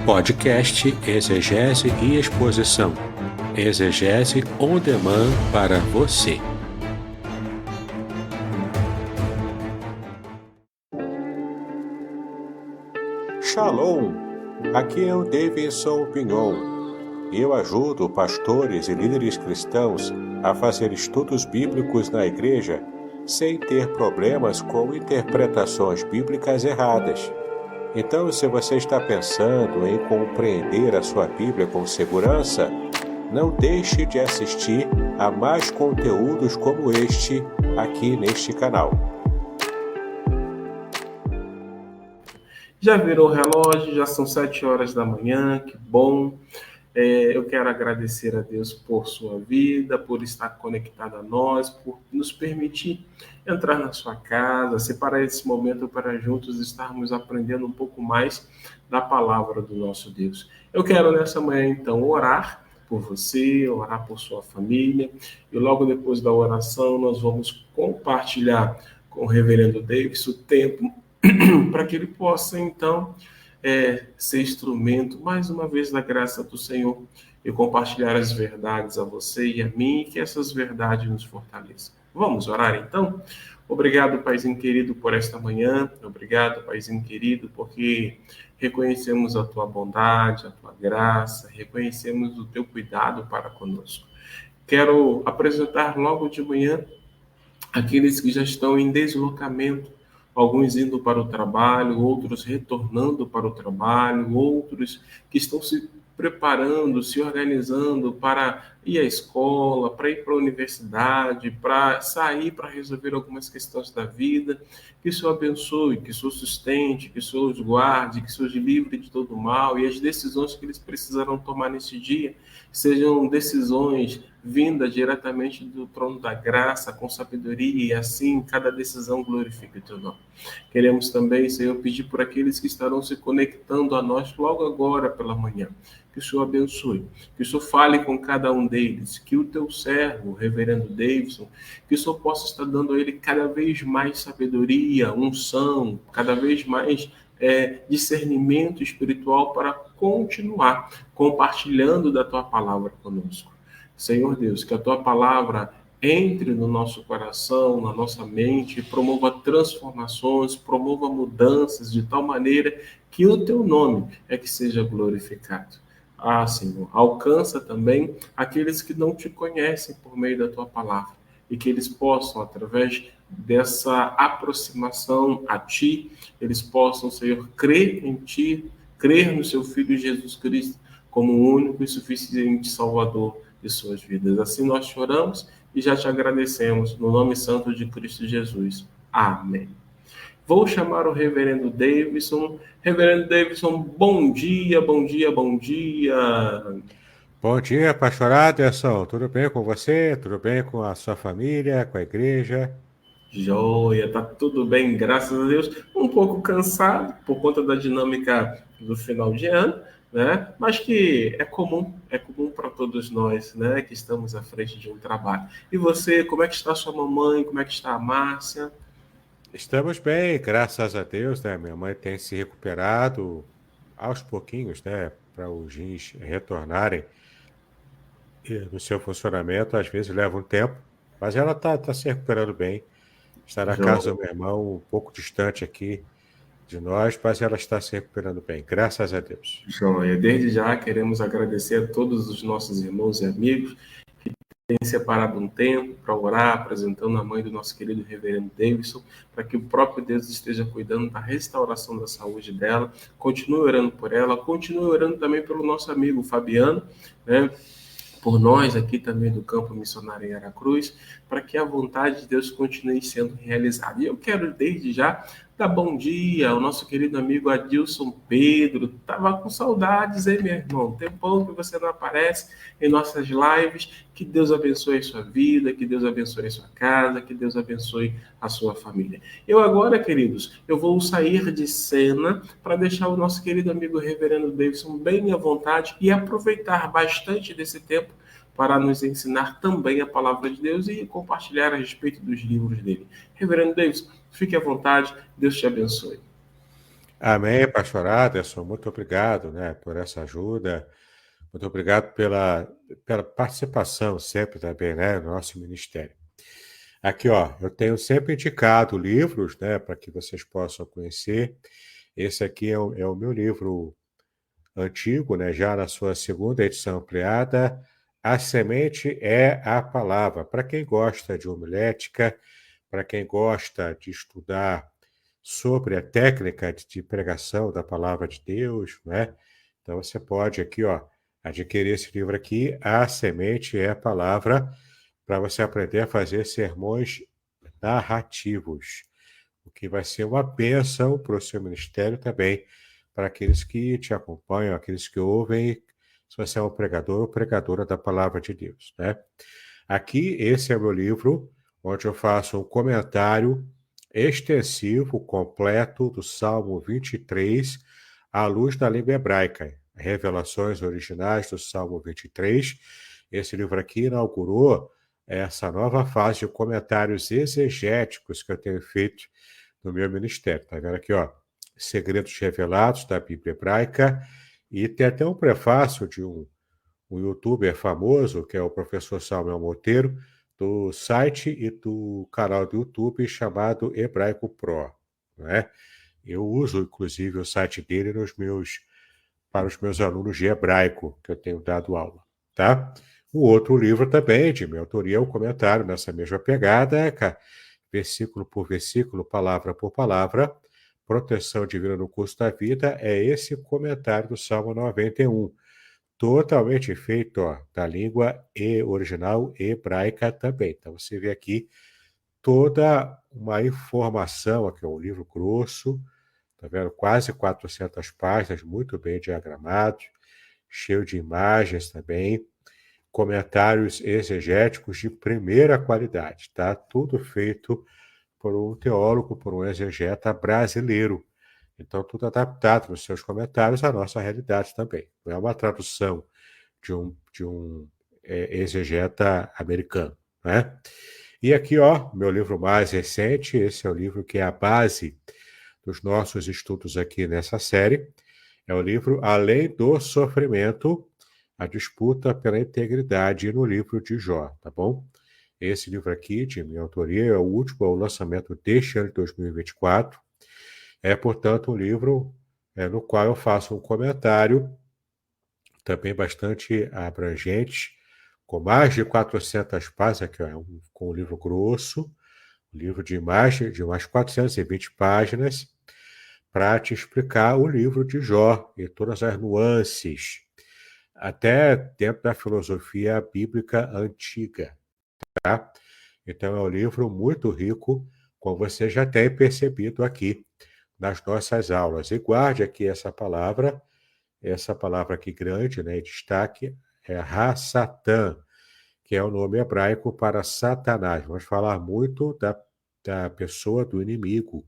Podcast Exegese e Exposição. Exegese on demand para você. Shalom! Aqui é o Davidson Pignon. Eu ajudo pastores e líderes cristãos a fazer estudos bíblicos na igreja sem ter problemas com interpretações bíblicas erradas. Então, se você está pensando em compreender a sua Bíblia com segurança, não deixe de assistir a mais conteúdos como este aqui neste canal. Já virou o relógio, já são 7 horas da manhã, que bom. Eu quero agradecer a Deus por sua vida, por estar conectado a nós, por nos permitir entrar na sua casa, separar esse momento para juntos estarmos aprendendo um pouco mais da palavra do nosso Deus. Eu quero nessa manhã, então, orar por você, orar por sua família, e logo depois da oração nós vamos compartilhar com o reverendo Davis o tempo para que ele possa, então, ser instrumento, mais uma vez, da graça do Senhor e compartilhar as verdades a você e a mim, e que essas verdades nos fortaleçam. Vamos orar, então? Obrigado, Paizinho querido, por esta manhã. Obrigado, Paizinho querido, porque reconhecemos a Tua bondade, a Tua graça, reconhecemos o Teu cuidado para conosco. Quero apresentar logo de manhã aqueles que já estão em deslocamento, alguns indo para o trabalho, outros retornando para o trabalho, outros que estão se preparando, se organizando para ir à escola, para ir para a universidade, para sair, para resolver algumas questões da vida. Que o Senhor abençoe, que o Senhor sustente, que o Senhor os guarde, que o Senhor os livre de todo mal, e as decisões que eles precisarão tomar nesse dia sejam decisões vindas diretamente do trono da graça, com sabedoria, e assim cada decisão glorifique o teu nome. Queremos também, Senhor, pedir por aqueles que estarão se conectando a nós logo agora pela manhã. Que o Senhor abençoe, que o Senhor fale com cada um deles, que o teu servo, o reverendo Davidson, que o Senhor possa estar dando a ele cada vez mais sabedoria, unção, cada vez mais discernimento espiritual para continuar compartilhando da tua palavra conosco. Senhor Deus, que a tua palavra entre no nosso coração, na nossa mente, promova transformações, promova mudanças de tal maneira que o teu nome é que seja glorificado. Senhor, alcança também aqueles que não te conhecem por meio da tua palavra, e que eles possam, através dessa aproximação a ti, eles possam, Senhor, crer em ti, crer no seu Filho Jesus Cristo como o único e suficiente Salvador de suas vidas. Assim nós choramos e já te agradecemos, no nome santo de Cristo Jesus. Amém. Vou chamar o reverendo Davidson. Reverendo Davidson, bom dia, bom dia, bom dia. Bom dia, pastor Aderson. Tudo bem com você? Tudo bem com a sua família, com a igreja? Joia, tá tudo bem, graças a Deus. Um pouco cansado por conta da dinâmica do final de ano, né? Mas que é comum para todos nós, né? Que estamos à frente de um trabalho. E você, como é que está a sua mamãe? Como é que está a Márcia? Estamos bem, graças a Deus, né? Minha mãe tem se recuperado aos pouquinhos, né? Para os rins retornarem no seu funcionamento. Às vezes leva um tempo, mas ela tá se recuperando bem. Está na casa do meu irmão, um pouco distante aqui de nós, mas ela está se recuperando bem, graças a Deus. Joia, desde já queremos agradecer a todos os nossos irmãos e amigos que têm separado um tempo para orar, apresentando a mãe do nosso querido reverendo Davidson, para que o próprio Deus esteja cuidando da restauração da saúde dela. Continue orando por ela, continue orando também pelo nosso amigo Fabiano, né? Por nós aqui também do Campo Missionário em Aracruz, para que a vontade de Deus continue sendo realizada. E eu quero desde já dar bom dia ao nosso querido amigo Adilson Pedro. Tava com saudades, hein, meu irmão? Tempão que você não aparece em nossas lives. Que Deus abençoe a sua vida, que Deus abençoe a sua casa, que Deus abençoe a sua família. Eu agora, queridos, eu vou sair de cena para deixar o nosso querido amigo reverendo Davidson bem à vontade e aproveitar bastante desse tempo para nos ensinar também a palavra de Deus e compartilhar a respeito dos livros dele. Reverendo Davidson, fique à vontade, Deus te abençoe. Amém, pastor Aderson, muito obrigado, né, por essa ajuda, muito obrigado pela participação sempre também, né, no nosso ministério. Aqui, ó, eu tenho sempre indicado livros, né, para que vocês possam conhecer. Esse aqui é o meu livro antigo, né, já na sua segunda edição ampliada. A semente é a palavra. Para quem gosta de homilética, para quem gosta de estudar sobre a técnica de pregação da palavra de Deus, né? Então você pode aqui, ó, adquirir esse livro aqui, A Semente é a Palavra, para você aprender a fazer sermões narrativos, o que vai ser uma bênção para o seu ministério também, para aqueles que te acompanham, aqueles que ouvem, se você é um pregador ou pregadora da palavra de Deus, né? Aqui, esse é o meu livro, onde eu faço um comentário extensivo, completo, do Salmo 23, à luz da língua hebraica. Revelações originais do Salmo 23. Esse livro aqui inaugurou essa nova fase de comentários exegéticos que eu tenho feito no meu ministério. Tá vendo aqui, ó? Segredos revelados da Bíblia hebraica. E tem até um prefácio de um youtuber famoso, que é o professor Samuel Monteiro, do site e do canal do YouTube chamado Hebraico Pro, né? Eu uso, inclusive, o site dele para os meus alunos de hebraico, que eu tenho dado aula, tá? O outro livro também, de minha autoria, é um comentário nessa mesma pegada, versículo por versículo, palavra por palavra, Proteção Divina no Curso da Vida, é esse comentário do Salmo 91, totalmente feito, ó, da língua original hebraica também. Então você vê aqui toda uma informação, aqui é um livro grosso, tá vendo? Quase 400 páginas, muito bem diagramado, cheio de imagens também, comentários exegéticos de primeira qualidade, tá? Tudo feito por um teólogo, por um exegeta brasileiro. Então, tudo adaptado nos seus comentários à nossa realidade também. Não é uma tradução de um exegeta americano, né? E aqui, ó, meu livro mais recente, esse é o livro que é a base dos nossos estudos aqui nessa série, é o livro Além do Sofrimento, a disputa pela integridade no livro de Jó, tá bom? Esse livro aqui, de minha autoria, é o último, é o lançamento deste ano de 2024. É, portanto, um livro no qual eu faço um comentário também bastante abrangente, com mais de 400 páginas, aqui, ó, com um livro grosso, um livro de mais 420 páginas, para te explicar o livro de Jó e todas as nuances, até dentro da filosofia bíblica antiga, tá? Então é um livro muito rico, como você já tem percebido aqui nas nossas aulas. E guarde aqui essa palavra aqui grande, né, em destaque, é Ha-Satan, que é o nome hebraico para Satanás. Vamos falar muito da pessoa do inimigo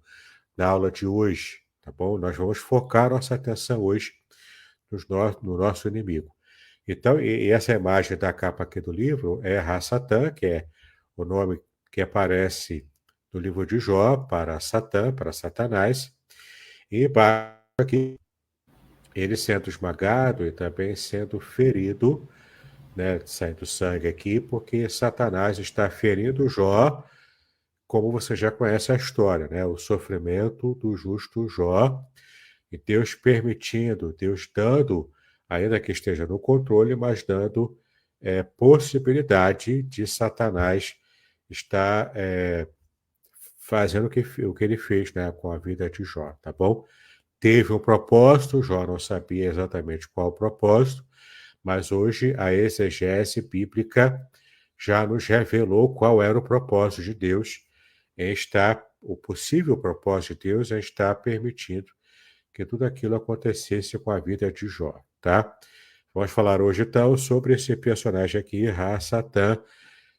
na aula de hoje, tá bom? Nós vamos focar nossa atenção hoje no nosso inimigo. Então, e essa imagem da capa aqui do livro é Ha-Satan, que é o nome que aparece no livro de Jó para Satã, para Satanás, e embaixo aqui ele sendo esmagado e também sendo ferido, né, saindo sangue aqui, porque Satanás está ferindo Jó, como você já conhece a história, né, o sofrimento do justo Jó, e Deus permitindo, Deus dando, ainda que esteja no controle, mas dando possibilidade de Satanás estar fazendo o que ele fez, né, com a vida de Jó, tá bom? Teve um propósito, Jó não sabia exatamente qual o propósito, mas hoje a exegese bíblica já nos revelou qual era o propósito de Deus o possível propósito de Deus em estar permitindo que tudo aquilo acontecesse com a vida de Jó, tá? Vamos falar hoje, então, sobre esse personagem aqui, Ra-Satã,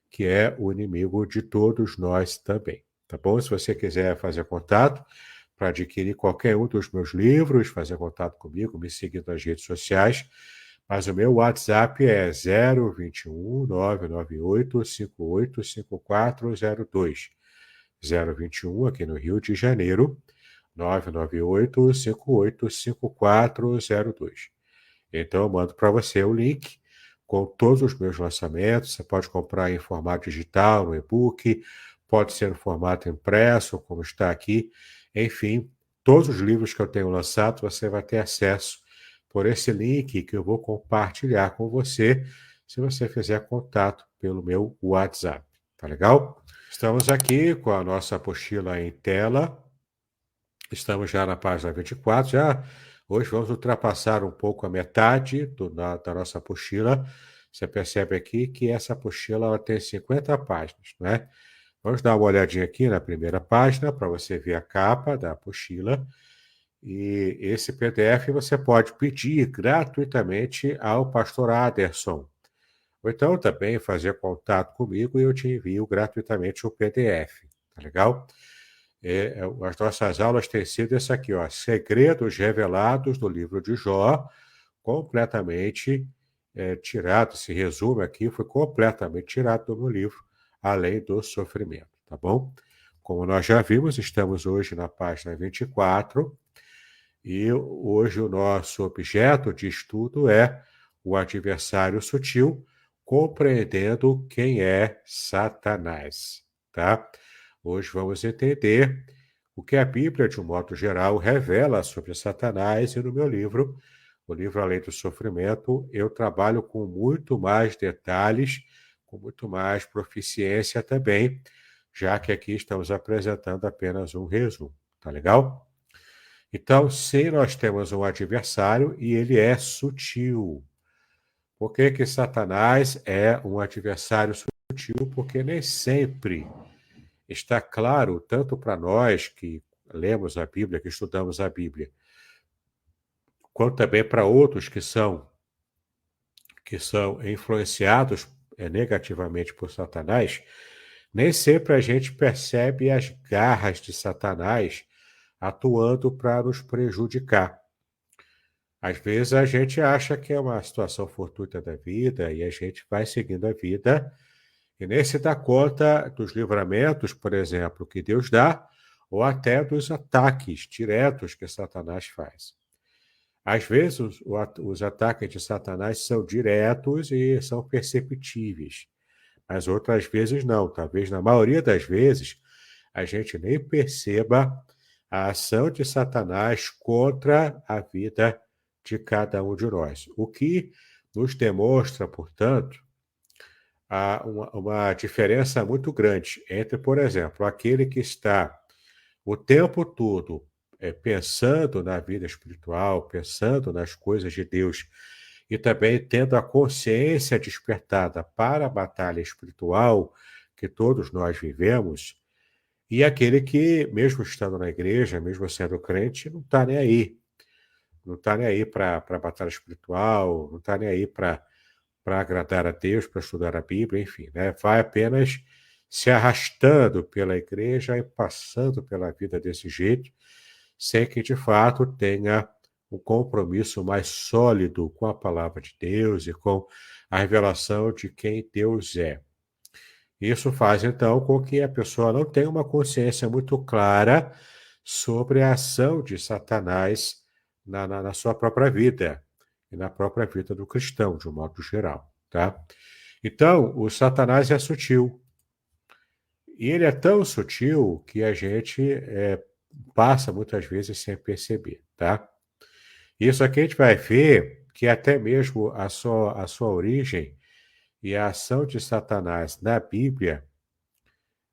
que é o inimigo de todos nós também, tá bom? Se você quiser fazer contato para adquirir qualquer um dos meus livros, fazer contato comigo, me seguir nas redes sociais, mas o meu WhatsApp é 021 998 585402. 021 aqui no Rio de Janeiro, 998-585402. Então eu mando para você o link com todos os meus lançamentos. Você pode comprar em formato digital, no e-book, pode ser no formato impresso, como está aqui. Enfim, todos os livros que eu tenho lançado, você vai ter acesso por esse link que eu vou compartilhar com você se você fizer contato pelo meu WhatsApp. Tá legal? Estamos aqui com a nossa apostila em tela. Estamos já na página 24. Hoje vamos ultrapassar um pouco a metade da nossa apostila. Você percebe aqui que essa apostila ela tem 50 páginas, né? Vamos dar uma olhadinha aqui na primeira página para você ver a capa da apostila. E esse PDF você pode pedir gratuitamente ao pastor Aderson. Ou então também fazer contato comigo e eu te envio gratuitamente o PDF. Tá legal? As nossas aulas têm sido esse aqui, ó, segredos revelados do livro de Jó, completamente tirado. Esse resumo aqui foi completamente tirado do meu livro, Além do Sofrimento, tá bom? Como nós já vimos, estamos hoje na página 24 e hoje o nosso objeto de estudo é o adversário sutil, compreendendo quem é Satanás, tá? Hoje vamos entender o que a Bíblia, de um modo geral, revela sobre Satanás, e no meu livro, o livro Além do Sofrimento, eu trabalho com muito mais detalhes, com muito mais proficiência também, já que aqui estamos apresentando apenas um resumo, tá legal? Então, sim, nós temos um adversário e ele é sutil. Por que que Satanás é um adversário sutil? Porque nem sempre está claro, tanto para nós que lemos a Bíblia, que estudamos a Bíblia, quanto também para outros que são influenciados negativamente por Satanás, nem sempre a gente percebe as garras de Satanás atuando para nos prejudicar. Às vezes a gente acha que é uma situação fortuita da vida e a gente vai seguindo a vida e nem se dá conta dos livramentos, por exemplo, que Deus dá, ou até dos ataques diretos que Satanás faz. Às vezes os ataques de Satanás são diretos e são perceptíveis, mas outras vezes não. Talvez na maioria das vezes a gente nem perceba a ação de Satanás contra a vida de cada um de nós. O que nos demonstra, portanto, uma diferença muito grande entre, por exemplo, aquele que está o tempo todo pensando na vida espiritual, pensando nas coisas de Deus e também tendo a consciência despertada para a batalha espiritual que todos nós vivemos, e aquele que, mesmo estando na igreja, mesmo sendo crente, não está nem aí. Não está nem aí para a batalha espiritual, não está nem aí para agradar a Deus, para estudar a Bíblia, enfim, né? Vai apenas se arrastando pela igreja e passando pela vida desse jeito, sem que de fato tenha um compromisso mais sólido com a palavra de Deus e com a revelação de quem Deus é. Isso faz, então, com que a pessoa não tenha uma consciência muito clara sobre a ação de Satanás na sua própria vida e na própria vida do cristão, de um modo geral, tá? Então, o Satanás é sutil. E ele é tão sutil que a gente passa muitas vezes sem perceber, tá? Isso aqui a gente vai ver que até mesmo a sua origem e a ação de Satanás na Bíblia,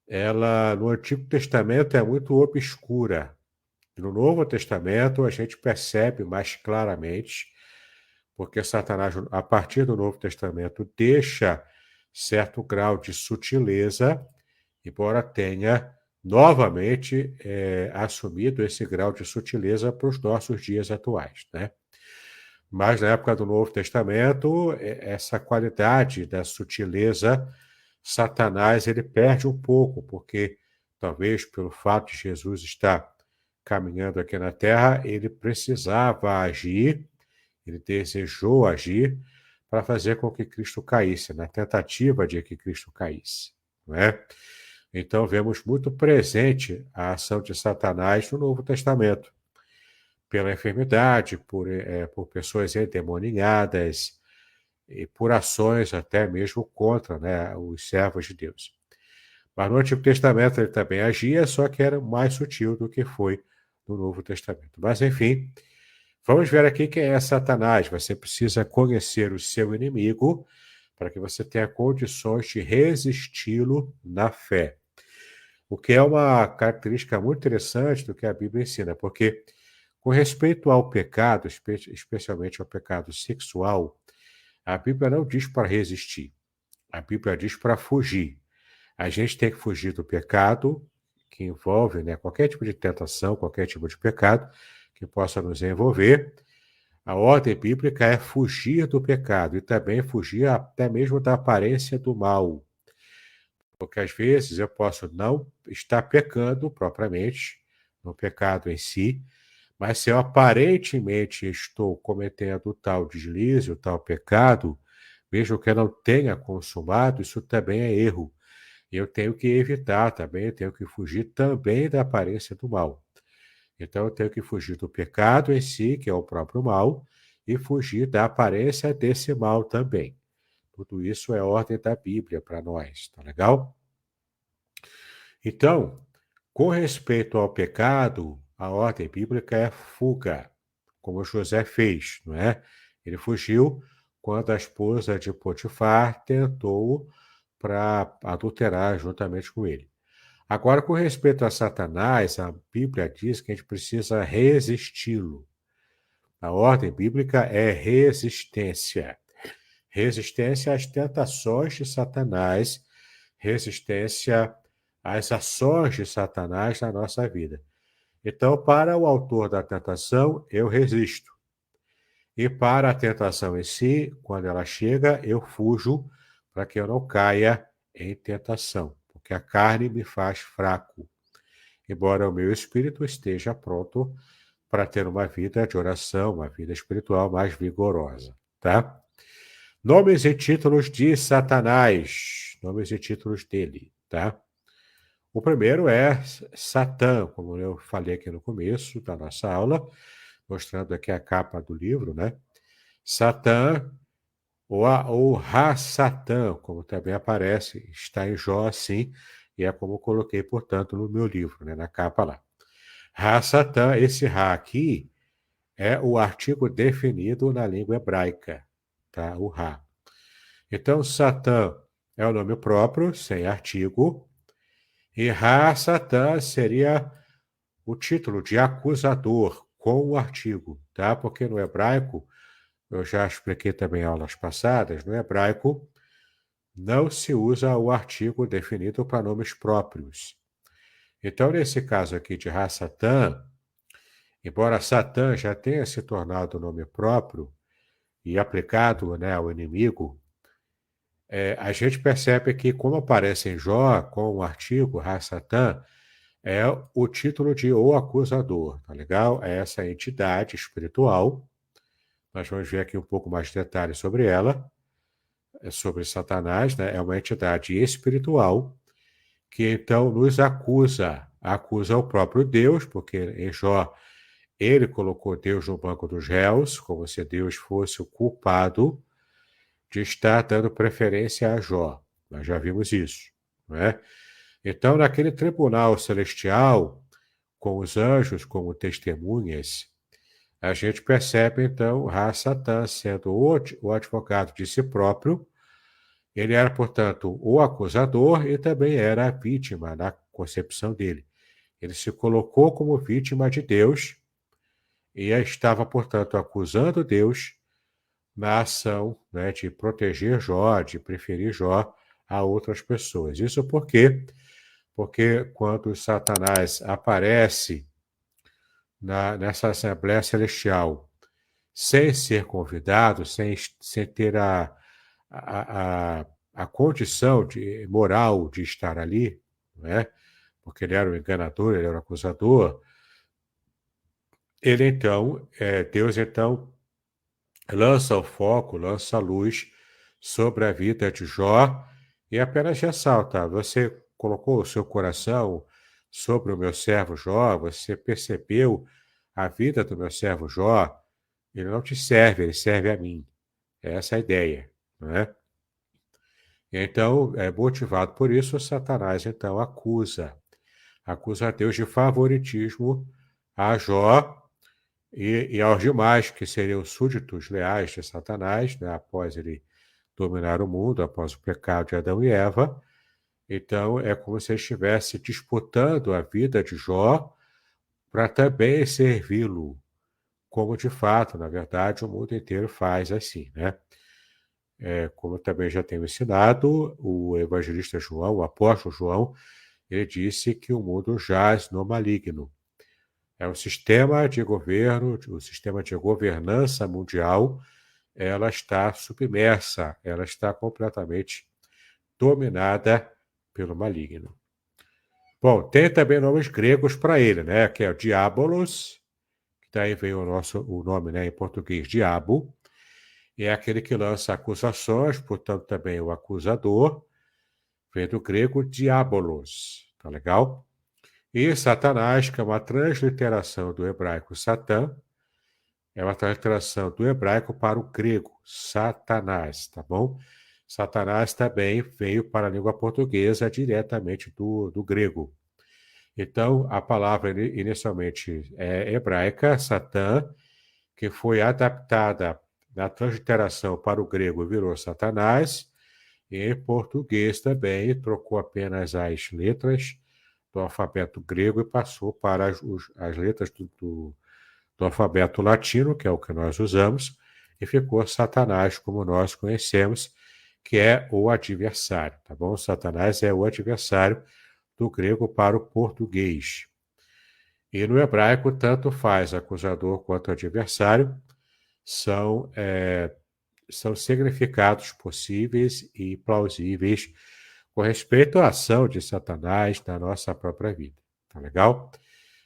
ela no Antigo Testamento é muito obscura. No Novo Testamento a gente percebe mais claramente, porque Satanás, a partir do Novo Testamento, deixa certo grau de sutileza, embora tenha novamente assumido esse grau de sutileza para os nossos dias atuais, né? Mas na época do Novo Testamento, essa qualidade da sutileza, Satanás ele perde um pouco, porque talvez pelo fato de Jesus estar caminhando aqui na Terra, ele precisava agir, ele desejou agir para fazer com que Cristo caísse, na tentativa de que Cristo caísse, não é? Então, vemos muito presente a ação de Satanás no Novo Testamento, pela enfermidade, por pessoas endemoninhadas e por ações até mesmo contra, né, os servos de Deus. Mas no Antigo Testamento ele também agia, só que era mais sutil do que foi no Novo Testamento. Mas, enfim, vamos ver aqui quem é Satanás. Você precisa conhecer o seu inimigo para que você tenha condições de resisti-lo na fé. O que é uma característica muito interessante do que a Bíblia ensina, porque com respeito ao pecado, especialmente ao pecado sexual, a Bíblia não diz para resistir, a Bíblia diz para fugir. A gente tem que fugir do pecado, que envolve, né, qualquer tipo de tentação, qualquer tipo de pecado que possa nos envolver. A ordem bíblica é fugir do pecado e também fugir até mesmo da aparência do mal. Porque às vezes eu posso não estar pecando propriamente, no pecado em si, mas se eu aparentemente estou cometendo tal deslize, o tal pecado, mesmo que eu não tenha consumado, isso também é erro. Eu tenho que evitar também, eu tenho que fugir também da aparência do mal. Então eu tenho que fugir do pecado em si, que é o próprio mal, e fugir da aparência desse mal também. Tudo isso é ordem da Bíblia para nós, tá legal? Então, com respeito ao pecado, a ordem bíblica é fuga, como José fez, não é? Ele fugiu quando a esposa de Potifar tentou para adulterar juntamente com ele. Agora, com respeito a Satanás, a Bíblia diz que a gente precisa resisti-lo. A ordem bíblica é resistência. Resistência às tentações de Satanás, resistência às ações de Satanás na nossa vida. Então, para o autor da tentação, eu resisto. E para a tentação em si, quando ela chega, eu fujo para que eu não caia em tentação, porque a carne me faz fraco, embora o meu espírito esteja pronto para ter uma vida de oração, uma vida espiritual mais vigorosa, tá? Nomes e títulos de Satanás, nomes e títulos dele, tá? O primeiro é Satã, como eu falei aqui no começo da nossa aula, mostrando aqui a capa do livro, né? Satã, ou Ra-Satã, como também aparece, está em Jó assim, e é como eu coloquei, portanto, no meu livro, né, na capa lá. Ra-Satã, esse Ra aqui é o artigo definido na língua hebraica, tá? O Ra. Então, Satã é o nome próprio, sem artigo, e Ra-Satã seria o título de acusador com o artigo, tá? Porque no hebraico, eu já expliquei também em aulas passadas, no hebraico não se usa o artigo definido para nomes próprios. Então, nesse caso aqui de Ra-Satã, embora Satã já tenha se tornado nome próprio e aplicado, né, ao inimigo, a gente percebe que, como aparece em Jó, com o artigo Ra-Satã, é o título de o acusador, tá legal? É essa entidade espiritual. Nós vamos ver aqui um pouco mais de detalhes sobre ela, sobre Satanás, né? É uma entidade espiritual que então nos acusa o próprio Deus, porque em Jó ele colocou Deus no banco dos réus, como se Deus fosse o culpado de estar dando preferência a Jó. Nós já vimos isso, não é? Então, naquele tribunal celestial, com os anjos como testemunhas, a gente percebe, então, Ra-Satã sendo o advogado de si próprio. Ele era, portanto, o acusador e também era a vítima na concepção dele. Ele se colocou como vítima de Deus e estava, portanto, acusando Deus na ação, né, de proteger Jó, de preferir Jó a outras pessoas. Isso por quê? Porque quando Satanás aparece nessa Assembleia Celestial, sem ser convidado, sem ter a condição moral de estar ali, não é? Porque ele era o enganador, ele era o acusador, Deus então lança o foco, lança a luz sobre a vida de Jó e apenas ressalta: você colocou o seu coração sobre o meu servo Jó, você percebeu a vida do meu servo Jó, ele não te serve, ele serve a mim. Essa é a ideia, não é? Então, motivado por isso, Satanás então acusa a Deus de favoritismo a Jó e aos demais que seriam súditos leais de Satanás, né, após ele dominar o mundo, após o pecado de Adão e Eva. Então, é como se ele estivesse disputando a vida de Jó para também servi-lo, como de fato, na verdade, o mundo inteiro faz assim, né? Como eu também já tenho ensinado, o evangelista João, o apóstolo João, ele disse que o mundo jaz no maligno. É um sistema de governo, o sistema de governança mundial, ela está submersa, ela está completamente dominada pelo maligno. Bom, tem também nomes gregos para ele, né? Que é o Diabolos, que daí veio o nome, né, em português, diabo, e é aquele que lança acusações, portanto também o acusador, vem do grego diabolos, tá legal? E Satanás, que é uma transliteração do hebraico Satã, é uma transliteração do hebraico para o grego, Satanás, tá bom? Satanás também veio para a língua portuguesa diretamente do grego. Então, a palavra inicialmente é hebraica, Satã, que foi adaptada na transliteração para o grego virou Satanás, e em português também trocou apenas as letras do alfabeto grego e passou para as letras do alfabeto latino, que é o que nós usamos, e ficou Satanás, como nós conhecemos, que é o adversário, tá bom? Satanás é o adversário do grego para o português. E no hebraico, tanto faz acusador quanto adversário, são significados possíveis e plausíveis com respeito à ação de Satanás na nossa própria vida. Tá legal?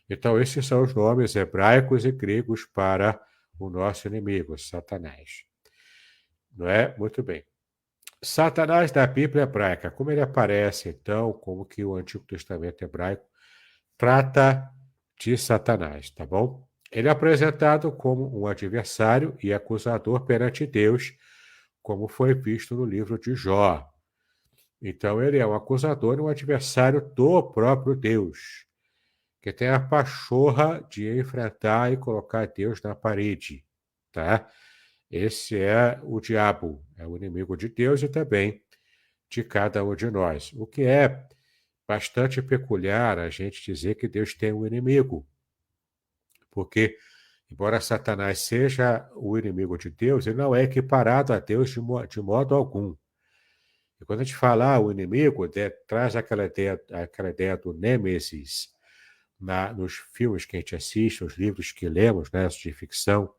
Então, esses são os nomes hebraicos e gregos para o nosso inimigo, Satanás. Não é? Muito bem. Satanás da Bíblia hebraica, como ele aparece, então, como que o Antigo Testamento hebraico trata de Satanás, tá bom? Ele é apresentado como um adversário e acusador perante Deus, como foi visto no livro de Jó. Então, ele é um acusador e um adversário do próprio Deus, que tem a pachorra de enfrentar e colocar Deus na parede, tá? Esse é o diabo, é o inimigo de Deus e também de cada um de nós. O que é bastante peculiar a gente dizer que Deus tem um inimigo, porque, embora Satanás seja o inimigo de Deus, ele não é equiparado a Deus de modo algum. E quando a gente fala o inimigo, traz aquela ideia do Nêmesis nos filmes que a gente assiste, os livros que lemos, né, de ficção,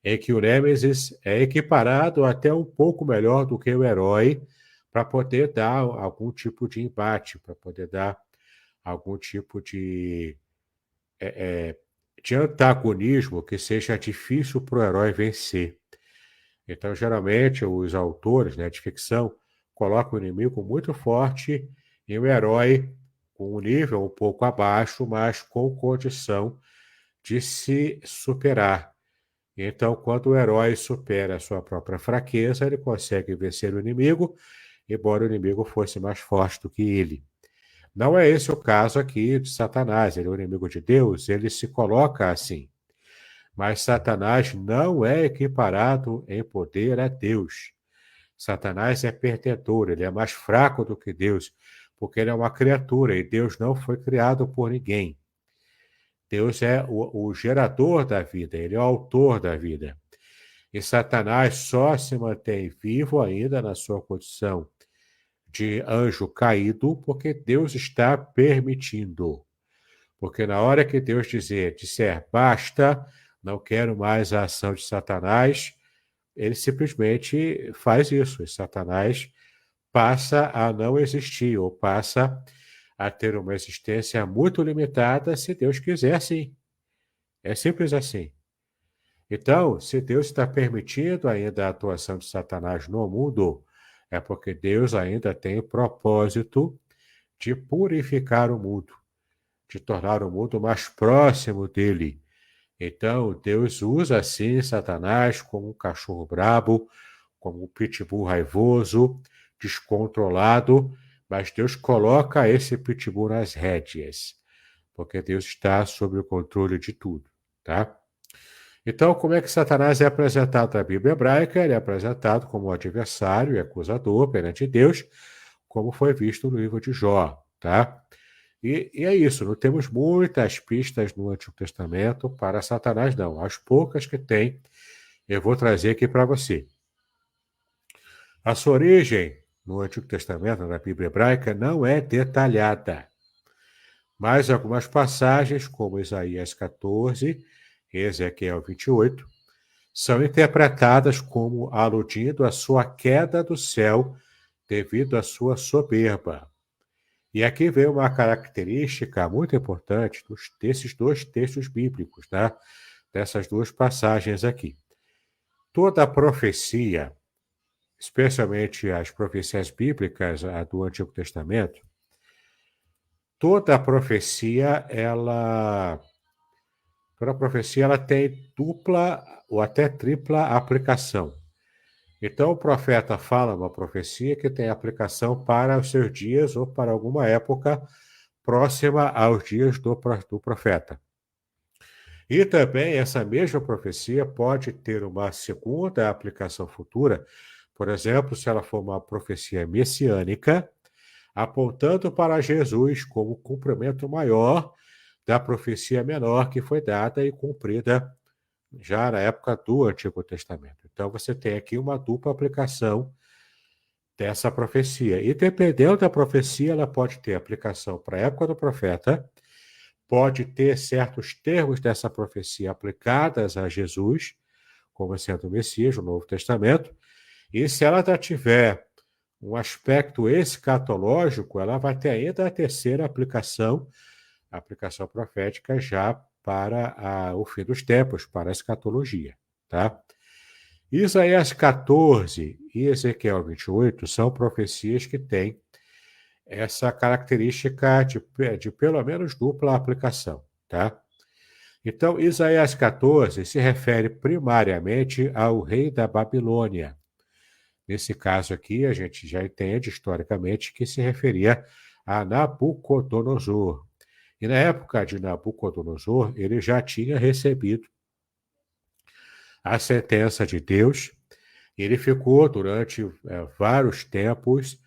em que o Nêmesis é equiparado até um pouco melhor do que o herói para poder dar algum tipo de embate, para poder dar algum tipo de antagonismo que seja difícil para o herói vencer. Então, geralmente, os autores, né, de ficção colocam o inimigo muito forte e o herói com um nível um pouco abaixo, mas com condição de se superar. Então, quando o herói supera a sua própria fraqueza, ele consegue vencer o inimigo, embora o inimigo fosse mais forte do que ele. Não é esse o caso aqui de Satanás, ele é o inimigo de Deus, ele se coloca assim. Mas Satanás não é equiparado em poder a Deus. Satanás é perdedor, ele é mais fraco do que Deus, porque ele é uma criatura e Deus não foi criado por ninguém. Deus é o gerador da vida, ele é o autor da vida. E Satanás só se mantém vivo ainda na sua condição de anjo caído porque Deus está permitindo. Porque na hora que Deus disser basta, não quero mais a ação de Satanás, ele simplesmente faz isso. E Satanás passa a não existir, ou passa a ter uma existência muito limitada, se Deus quiser, sim. É simples assim. Então, se Deus está permitindo ainda a atuação de Satanás no mundo, é porque Deus ainda tem o propósito de purificar o mundo, de tornar o mundo mais próximo dele. Então, Deus usa assim Satanás como um cachorro brabo, como um pitbull raivoso, descontrolado, mas Deus coloca esse pitbull nas rédeas, porque Deus está sob o controle de tudo, tá? Então, como é que Satanás é apresentado na Bíblia hebraica? Ele é apresentado como um adversário e acusador perante Deus, como foi visto no livro de Jó, tá? E é isso, não temos muitas pistas no Antigo Testamento para Satanás, não. As poucas que tem, eu vou trazer aqui para você. A sua origem no Antigo Testamento, na Bíblia hebraica, não é detalhada. Mas algumas passagens, como Isaías 14 e Ezequiel 28, são interpretadas como aludindo à sua queda do céu devido à sua soberba. E aqui vem uma característica muito importante desses dois textos bíblicos, tá? Dessas duas passagens aqui. Toda a profecia, especialmente as profecias bíblicas do Antigo Testamento, toda a profecia, toda profecia ela tem dupla ou até tripla aplicação. Então, o profeta fala uma profecia que tem aplicação para os seus dias ou para alguma época próxima aos dias do profeta. E também essa mesma profecia pode ter uma segunda aplicação futura, por exemplo, se ela for uma profecia messiânica, apontando para Jesus como cumprimento maior da profecia menor que foi dada e cumprida já na época do Antigo Testamento. Então, você tem aqui uma dupla aplicação dessa profecia. E dependendo da profecia, ela pode ter aplicação para a época do profeta, pode ter certos termos dessa profecia aplicadas a Jesus, como sendo o Messias, o Novo Testamento, e se ela já tiver um aspecto escatológico, ela vai ter ainda a terceira aplicação, a aplicação profética já para o fim dos tempos, para a escatologia, tá? Isaías 14 e Ezequiel 28 são profecias que têm essa característica de pelo menos dupla aplicação, tá? Então, Isaías 14 se refere primariamente ao rei da Babilônia. Nesse caso aqui, a gente já entende historicamente que se referia a Nabucodonosor. E na época de Nabucodonosor, ele já tinha recebido a sentença de Deus. Ele ficou durante vários tempos,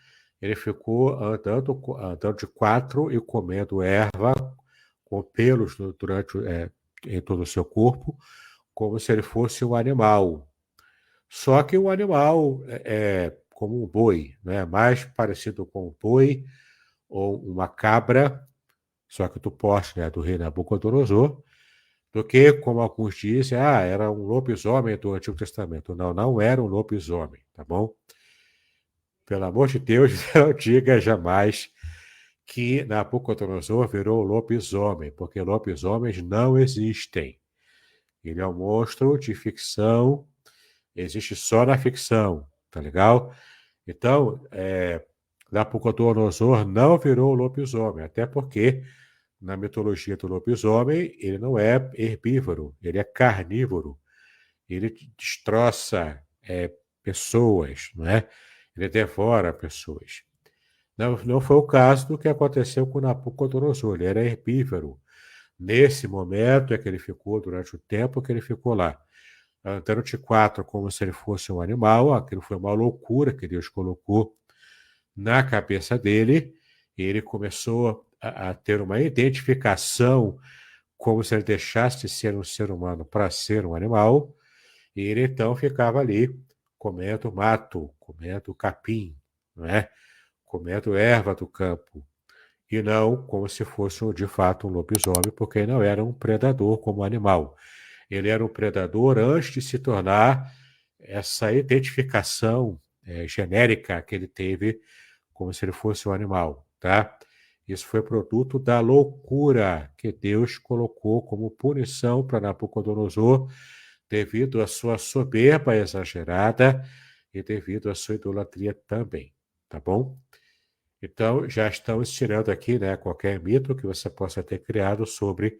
ele ficou andando de quatro e comendo erva com pelos em todo o seu corpo, como se ele fosse um animal. Só que um animal como um boi, né? Mais parecido com um boi ou uma cabra, só que do porte, né, do rei Nabucodonosor, do que, como alguns dizem, era um lobisomem do Antigo Testamento. Não, não era um lobisomem, tá bom? Pelo amor de Deus, não diga jamais que Nabucodonosor virou lobisomem, porque lobisomens não existem. Ele é um monstro de ficção, existe só na ficção, tá legal? Então, Nabucodonosor não virou lobisomem, até porque na mitologia do lobisomem ele não é herbívoro, ele é carnívoro. Ele destroça pessoas, não é? Ele devora pessoas. Não foi o caso do que aconteceu com Nabucodonosor, ele era herbívoro. Nesse momento é que ele ficou, durante o tempo que ele ficou lá, andando de quatro como se ele fosse um animal. Aquilo foi uma loucura que Deus colocou na cabeça dele, e ele começou a ter uma identificação como se ele deixasse de ser um ser humano para ser um animal, e ele então ficava ali comendo mato, comendo capim, não é? Comendo erva do campo, e não como se fosse de fato um lobisomem, porque ele não era um predador como animal. Ele era um predador antes de se tornar essa identificação genérica que ele teve como se ele fosse um animal, tá? Isso foi produto da loucura que Deus colocou como punição para Nabucodonosor devido à sua soberba exagerada e devido à sua idolatria também, tá bom? Então, já estamos tirando aqui, né, qualquer mito que você possa ter criado sobre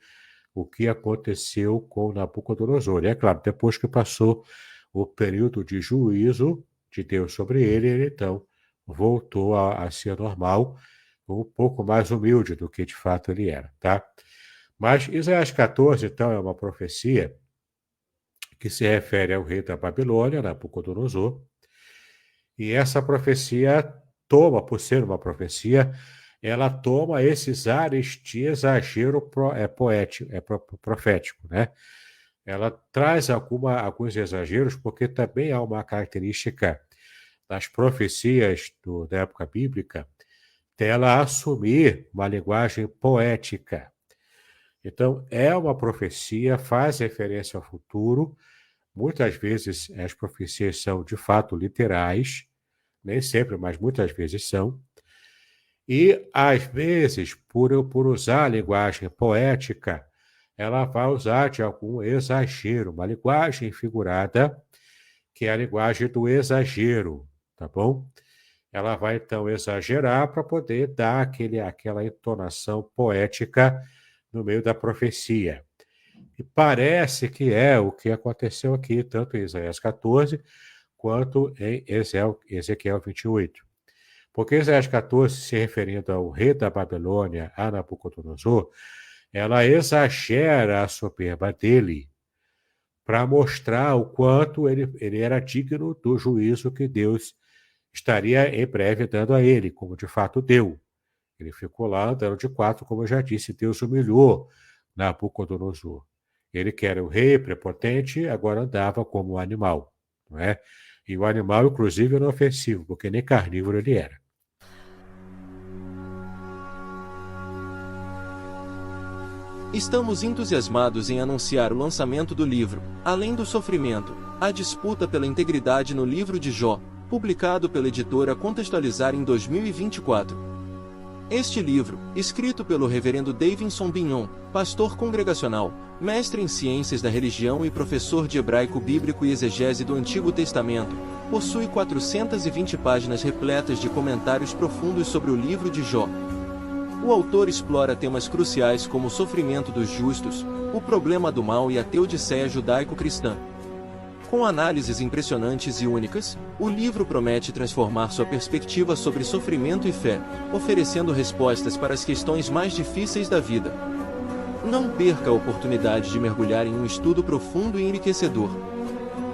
o que aconteceu com Nabucodonosor. E é claro, depois que passou o período de juízo de Deus sobre ele, ele então voltou a ser normal, um pouco mais humilde do que de fato ele era, tá? Mas Isaías 14, então, é uma profecia que se refere ao rei da Babilônia, Nabucodonosor, e essa profecia toma, por ser uma profecia, ela toma esses ares de exagero poético, profético, né? Ela traz alguns exageros, porque também há uma característica das profecias da época bíblica, dela assumir uma linguagem poética. Então, é uma profecia, faz referência ao futuro. Muitas vezes as profecias são de fato literais, nem sempre, mas muitas vezes são. E, às vezes, por usar a linguagem poética, ela vai usar de algum exagero, uma linguagem figurada, que é a linguagem do exagero, tá bom? Ela vai, então, exagerar para poder dar aquela entonação poética no meio da profecia. E parece que é o que aconteceu aqui, tanto em Isaías 14, quanto em Ezequiel 28. Porque Isaías 14, se referindo ao rei da Babilônia, a Nabucodonosor, ela exagera a soberba dele para mostrar o quanto ele era digno do juízo que Deus estaria em breve dando a ele, como de fato deu. Ele ficou lá andando de quatro, como eu já disse, Deus humilhou Nabucodonosor. Ele que era o rei prepotente, agora andava como um animal, não é? E o animal, inclusive, era ofensivo, porque nem carnívoro ele era. Estamos entusiasmados em anunciar o lançamento do livro, Além do Sofrimento, a disputa pela integridade no livro de Jó, publicado pela editora Contextualizar em 2024. Este livro, escrito pelo reverendo Davidson Bignon, pastor congregacional, mestre em ciências da religião e professor de hebraico bíblico e exegese do Antigo Testamento, possui 420 páginas repletas de comentários profundos sobre o livro de Jó. O autor explora temas cruciais como o sofrimento dos justos, o problema do mal e a teodiceia judaico-cristã. Com análises impressionantes e únicas, o livro promete transformar sua perspectiva sobre sofrimento e fé, oferecendo respostas para as questões mais difíceis da vida. Não perca a oportunidade de mergulhar em um estudo profundo e enriquecedor.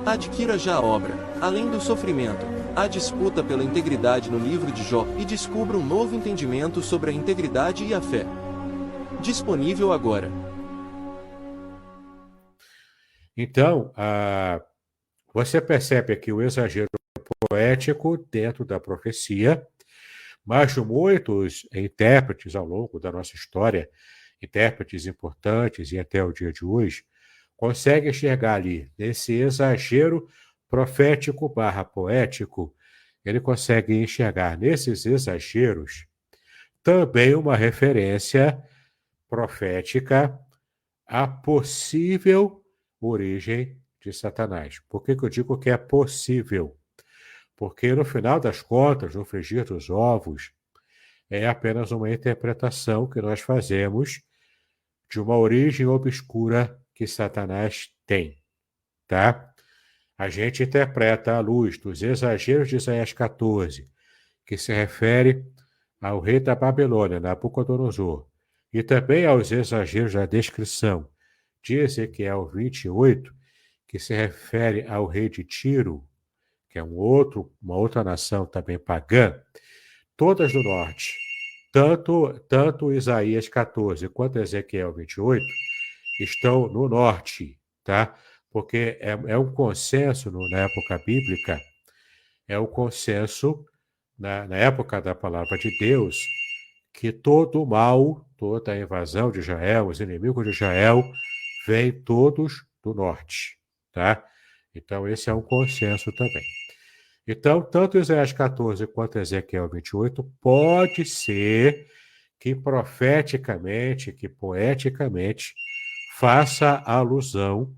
Adquira já a obra, Além do Sofrimento, a disputa pela integridade no livro de Jó e descubra um novo entendimento sobre a integridade e a fé. Disponível agora. Então, você percebe aqui o exagero poético dentro da profecia, mas muitos intérpretes ao longo da nossa história, intérpretes importantes e até o dia de hoje, conseguem enxergar ali, nesse exagero profético / poético, ele consegue enxergar nesses exageros também uma referência profética à possível origem de Satanás. Por que eu digo que é possível? Porque, no final das contas, no frigir dos ovos, é apenas uma interpretação que nós fazemos de uma origem obscura que Satanás tem, tá? A gente interpreta à luz dos exageros de Isaías 14, que se refere ao rei da Babilônia, Nabucodonosor, e também aos exageros da descrição de Ezequiel 28, que se refere ao rei de Tiro, que é uma outra nação também pagã, todas do norte. Tanto Isaías 14 quanto Ezequiel 28 estão no norte, tá? Porque é um consenso na época bíblica, é um consenso na época da palavra de Deus, que todo o mal, toda a invasão de Israel, os inimigos de Israel, vêm todos do norte, tá? Então, esse é um consenso também. Então, tanto Isaías 14 quanto Ezequiel 28 pode ser que profeticamente, que poeticamente, faça alusão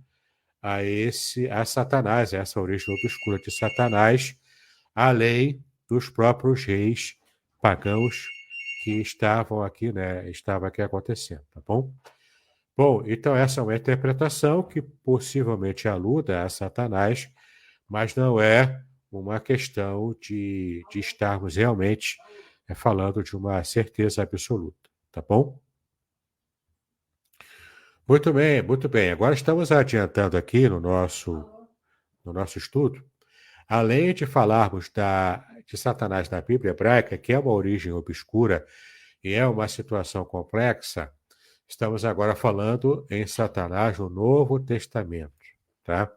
a Satanás, a essa origem obscura de Satanás, além dos próprios reis pagãos que estavam aqui, né, estava aqui acontecendo, tá bom? Bom, então essa é uma interpretação que possivelmente aluda a Satanás, mas não é uma questão de estarmos realmente falando de uma certeza absoluta, tá bom? Muito bem, muito bem. Agora estamos adiantando aqui no nosso estudo, além de falarmos de Satanás na Bíblia hebraica, que é uma origem obscura e é uma situação complexa, estamos agora falando em Satanás no Novo Testamento, tá?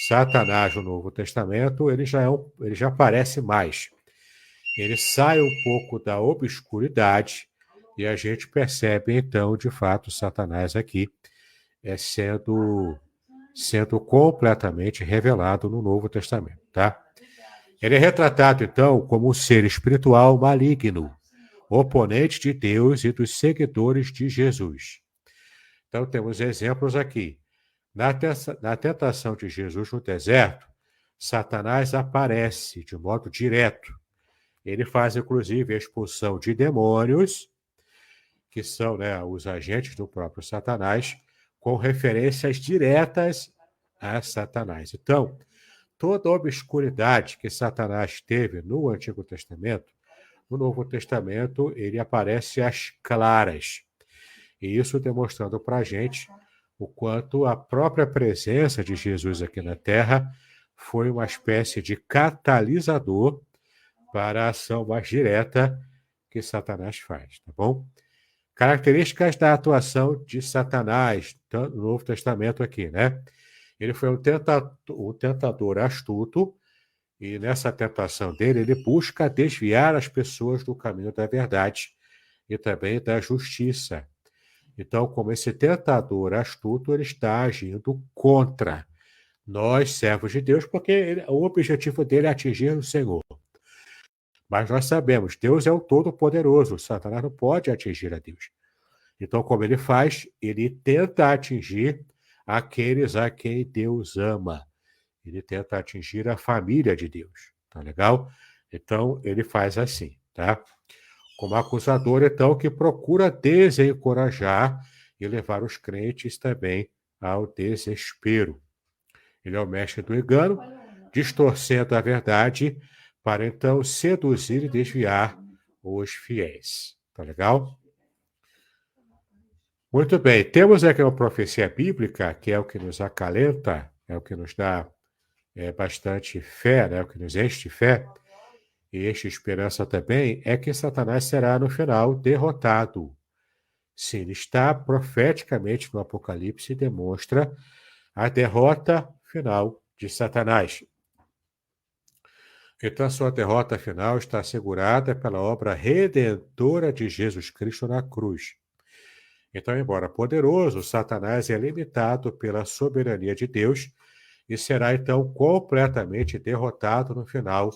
Satanás no Novo Testamento, ele já aparece mais. Ele sai um pouco da obscuridade e a gente percebe, então, de fato, Satanás aqui sendo completamente revelado no Novo Testamento, tá? Ele é retratado, então, como um ser espiritual maligno, oponente de Deus e dos seguidores de Jesus. Então, temos exemplos aqui. Na tentação de Jesus no deserto, Satanás aparece de modo direto. Ele faz, inclusive, a expulsão de demônios, que são, né, os agentes do próprio Satanás, com referências diretas a Satanás. Então, toda a obscuridade que Satanás teve no Antigo Testamento, no Novo Testamento, ele aparece às claras. E isso demonstrando para a gente o quanto a própria presença de Jesus aqui na Terra foi uma espécie de catalisador para a ação mais direta que Satanás faz, tá bom? Características da atuação de Satanás no Novo Testamento aqui, né? Ele foi um tentador astuto e nessa tentação dele ele busca desviar as pessoas do caminho da verdade e também da justiça. Então, como esse tentador astuto, ele está agindo contra nós, servos de Deus, porque o objetivo dele é atingir o Senhor. Mas nós sabemos, Deus é o Todo-Poderoso, Satanás não pode atingir a Deus. Então, como ele faz? Ele tenta atingir aqueles a quem Deus ama. Ele tenta atingir a família de Deus. Tá legal? Então, ele faz assim, tá? Como acusador, então, que procura desencorajar e levar os crentes também ao desespero. Ele é o mestre do engano, distorcendo a verdade para, então, seduzir e desviar os fiéis. Tá legal? Muito bem. Temos aqui uma profecia bíblica, que é o que nos acalenta, é o que nos dá bastante fé, né? O que nos enche de fé, e enche de esperança também, é que Satanás será, no final, derrotado. Sim, ele está profeticamente no Apocalipse e demonstra a derrota final de Satanás. Então, a sua derrota final está assegurada pela obra redentora de Jesus Cristo na cruz. Então, embora poderoso, Satanás é limitado pela soberania de Deus e será, então, completamente derrotado no final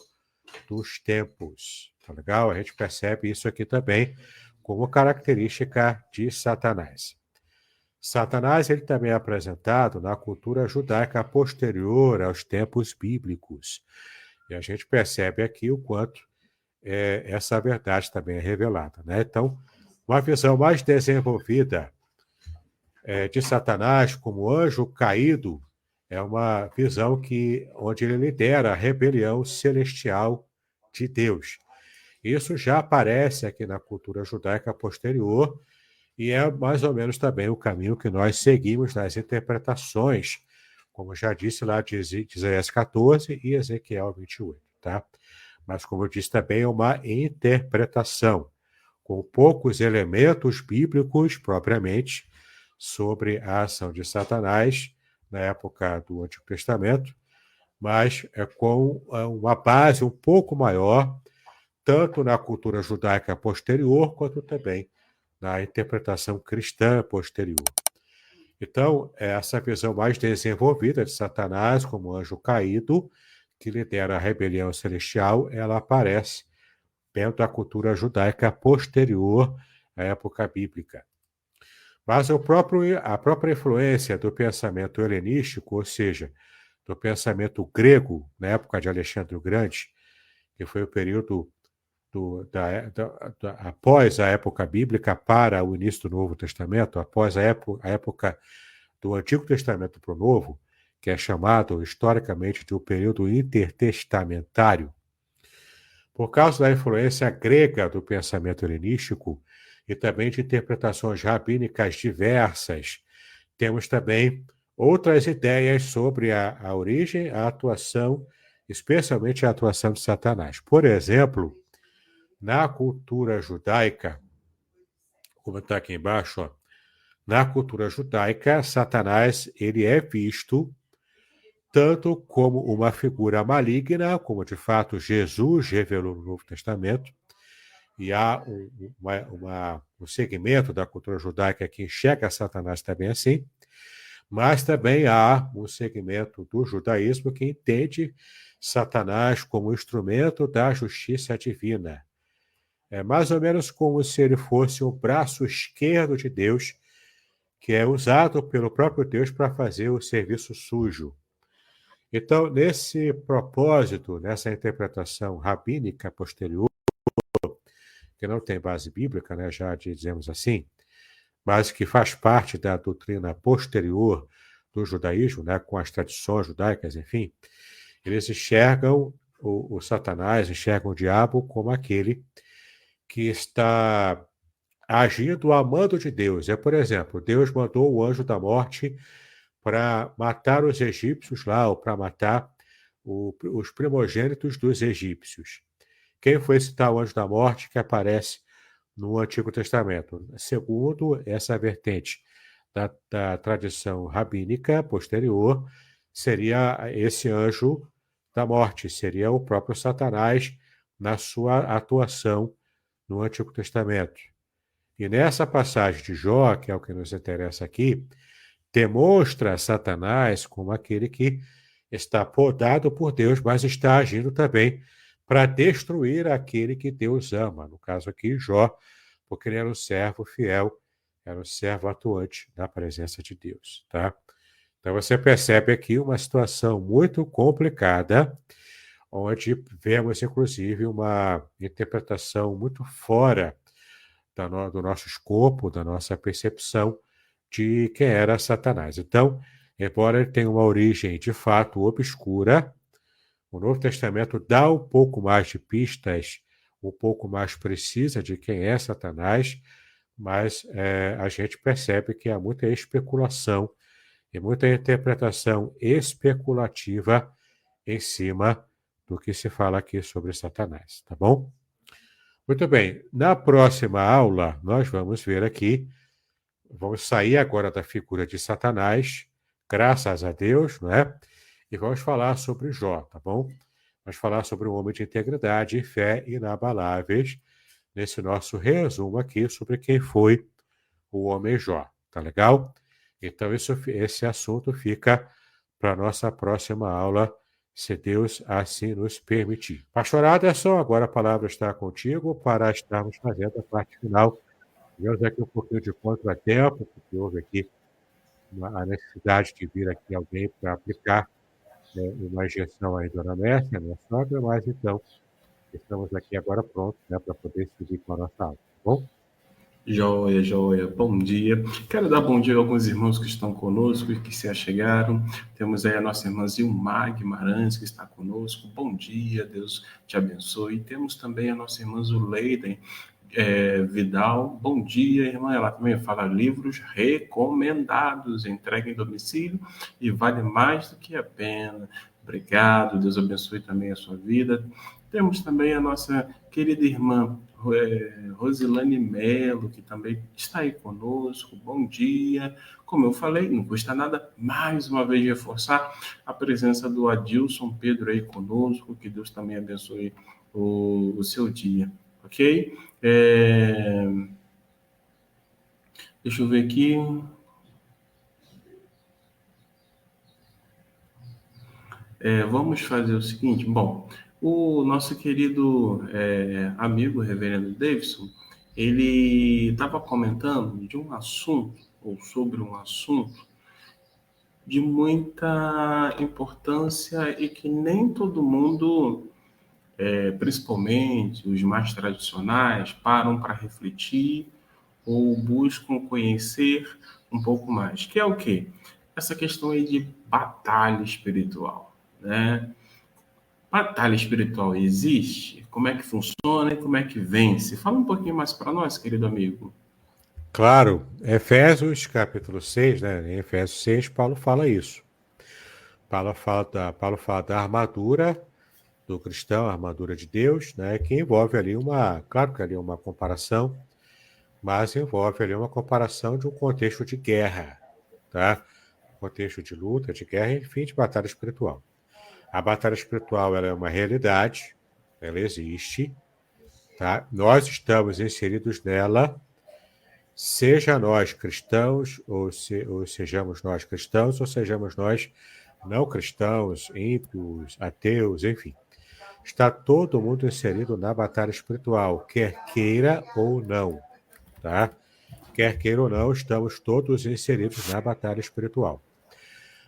dos tempos. Tá legal? A gente percebe isso aqui também como característica de Satanás. Satanás ele também é apresentado na cultura judaica posterior aos tempos bíblicos. E a gente percebe aqui o quanto essa verdade também é revelada, né? Então, uma visão mais desenvolvida de Satanás como anjo caído é uma visão onde ele lidera a rebelião celestial de Deus. Isso já aparece aqui na cultura judaica posterior e é mais ou menos também o caminho que nós seguimos nas interpretações, como já disse lá de Isaías 14 e Ezequiel 28, tá? Mas, como eu disse, também é uma interpretação, com poucos elementos bíblicos, propriamente, sobre a ação de Satanás na época do Antigo Testamento, mas com uma base um pouco maior, tanto na cultura judaica posterior, quanto também na interpretação cristã posterior. Então, essa visão mais desenvolvida de Satanás como anjo caído, que lidera a rebelião celestial, ela aparece dentro da cultura judaica posterior à época bíblica. Mas a própria influência do pensamento helenístico, ou seja, do pensamento grego, na época de Alexandre o Grande, que foi o período após a época bíblica para o início do Novo Testamento, após a época do Antigo Testamento para o Novo, que é chamado historicamente de o período intertestamentário, por causa da influência grega do pensamento helenístico e também de interpretações rabínicas diversas, temos também outras ideias sobre a origem, a atuação, especialmente a atuação de Satanás. Por exemplo, na cultura judaica, como está aqui embaixo, ó, na cultura judaica, Satanás ele é visto tanto como uma figura maligna, como de fato Jesus revelou no Novo Testamento, e há um segmento da cultura judaica que enxerga Satanás também assim, mas também há um segmento do judaísmo que entende Satanás como instrumento da justiça divina. É mais ou menos como se ele fosse o braço esquerdo de Deus, que é usado pelo próprio Deus para fazer o serviço sujo. Então, nesse propósito, nessa interpretação rabínica posterior, que não tem base bíblica, né, já dizemos assim, mas que faz parte da doutrina posterior do judaísmo, né, com as tradições judaicas, enfim, eles enxergam o Satanás, enxergam o diabo como aquele que está agindo a mando de Deus. Por exemplo, Deus mandou o anjo da morte para matar os egípcios lá, ou para matar os primogênitos dos egípcios. Quem foi citar o anjo da morte que aparece no Antigo Testamento? Segundo essa vertente da tradição rabínica posterior, seria esse anjo da morte, seria o próprio Satanás na sua atuação no Antigo Testamento. E nessa passagem de Jó, que é o que nos interessa aqui, demonstra Satanás como aquele que está podado por Deus, mas está agindo também para destruir aquele que Deus ama. No caso aqui, Jó, porque ele era um servo fiel, era um servo atuante na presença de Deus, tá? Então você percebe aqui uma situação muito complicada, onde vemos, inclusive, uma interpretação muito fora do nosso escopo, da nossa percepção de quem era Satanás. Então, embora ele tenha uma origem de fato obscura, o Novo Testamento dá um pouco mais de pistas, um pouco mais precisa de quem é Satanás, mas a gente percebe que há muita especulação e muita interpretação especulativa em cima do que se fala aqui sobre Satanás, tá bom? Muito bem, na próxima aula nós vamos ver aqui, vamos sair agora da figura de Satanás, graças a Deus, não é? E vamos falar sobre Jó, tá bom? Vamos falar sobre um homem de integridade e fé inabaláveis, nesse nosso resumo aqui sobre quem foi o homem Jó, tá legal? Então esse assunto fica para a nossa próxima aula, se Deus assim nos permitir. Pastor Aderson, agora a palavra está contigo para estarmos fazendo a parte final. Tivemos aqui um pouquinho de contratempo, porque houve aqui a necessidade de vir aqui alguém para aplicar uma injeção aí Dona Mércia, minha sogra, mas então estamos aqui agora prontos, né, para poder seguir com a nossa aula, tá bom? Joia, joia. Bom dia. Quero dar bom dia a alguns irmãos que estão conosco e que se achegaram. Temos aí a nossa irmã Zilmar Guimarães, que está conosco. Bom dia, Deus te abençoe. E temos também a nossa irmã Zuleiden Vidal. Bom dia, irmã. Ela também fala livros recomendados, entrega em domicílio e vale mais do que a pena. Obrigado, Deus abençoe também a sua vida. Temos também a nossa querida irmã Rosilane Melo, que também está aí conosco. Bom dia. Como eu falei, não custa nada mais uma vez reforçar a presença do Adilson Pedro aí conosco. Que Deus também abençoe o seu dia, ok? Deixa eu ver aqui. Vamos fazer o seguinte, bom, o nosso querido amigo reverendo Davidson, ele estava comentando de um assunto, ou sobre um assunto, de muita importância e que nem todo mundo principalmente os mais tradicionais, param para refletir ou buscam conhecer um pouco mais, que é o quê? Essa questão aí de batalha espiritual, né? Batalha espiritual existe? Como é que funciona e como é que vence? Fala um pouquinho mais para nós, querido amigo. Claro, Efésios capítulo 6, né? Em Efésios 6, Paulo fala isso. Paulo fala da armadura do cristão, a armadura de Deus, né? Que envolve ali claro que ali é uma comparação, mas envolve ali uma comparação de um contexto de guerra, tá? Contexto de luta, de guerra, enfim, de batalha espiritual. A batalha espiritual, ela é uma realidade, ela existe, tá? Nós estamos inseridos nela, seja nós cristãos, ou sejamos nós cristãos, ou sejamos nós não cristãos, ímpios, ateus, enfim. Está todo mundo inserido na batalha espiritual, quer queira ou não, tá? Quer queira ou não, estamos todos inseridos na batalha espiritual.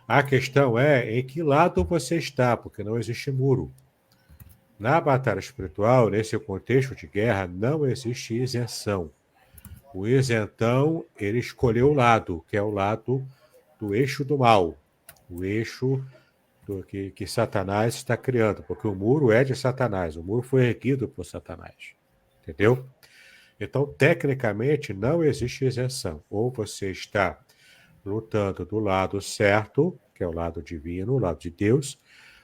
A questão é em que lado você está, porque não existe muro. Na batalha espiritual, nesse contexto de guerra, não existe isenção. O isentão, ele escolheu o lado, que é o lado do eixo do mal, o eixo que Satanás está criando, porque o muro é de Satanás, o muro foi erguido por Satanás, entendeu? Então, tecnicamente, não existe isenção. Ou você está lutando do lado certo, que é o lado divino, o lado de Deus,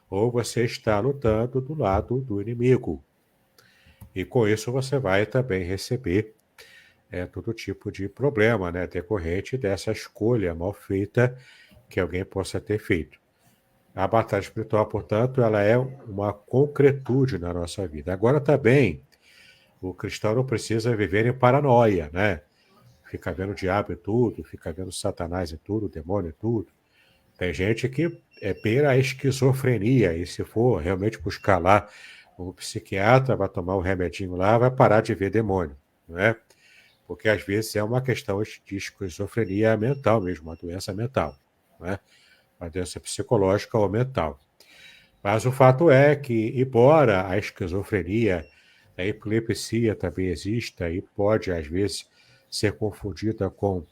ou você está lutando do lado do inimigo. E com isso você vai também receber todo tipo de problema, né, decorrente dessa escolha mal feita que alguém possa ter feito. A batalha espiritual, portanto, ela é uma concretude na nossa vida. Agora também, o cristão não precisa viver em paranoia, né? Fica vendo o diabo em tudo, fica vendo Satanás em tudo, o demônio em tudo. Tem gente que beira a esquizofrenia, e se for realmente buscar lá um psiquiatra, vai tomar um remedinho lá, vai parar de ver demônio, não é? Porque às vezes é uma questão de esquizofrenia mental mesmo, uma doença mental, né? Uma doença psicológica ou mental. Mas o fato é que, embora a esquizofrenia, a epilepsia também exista e pode, às vezes, ser confundida com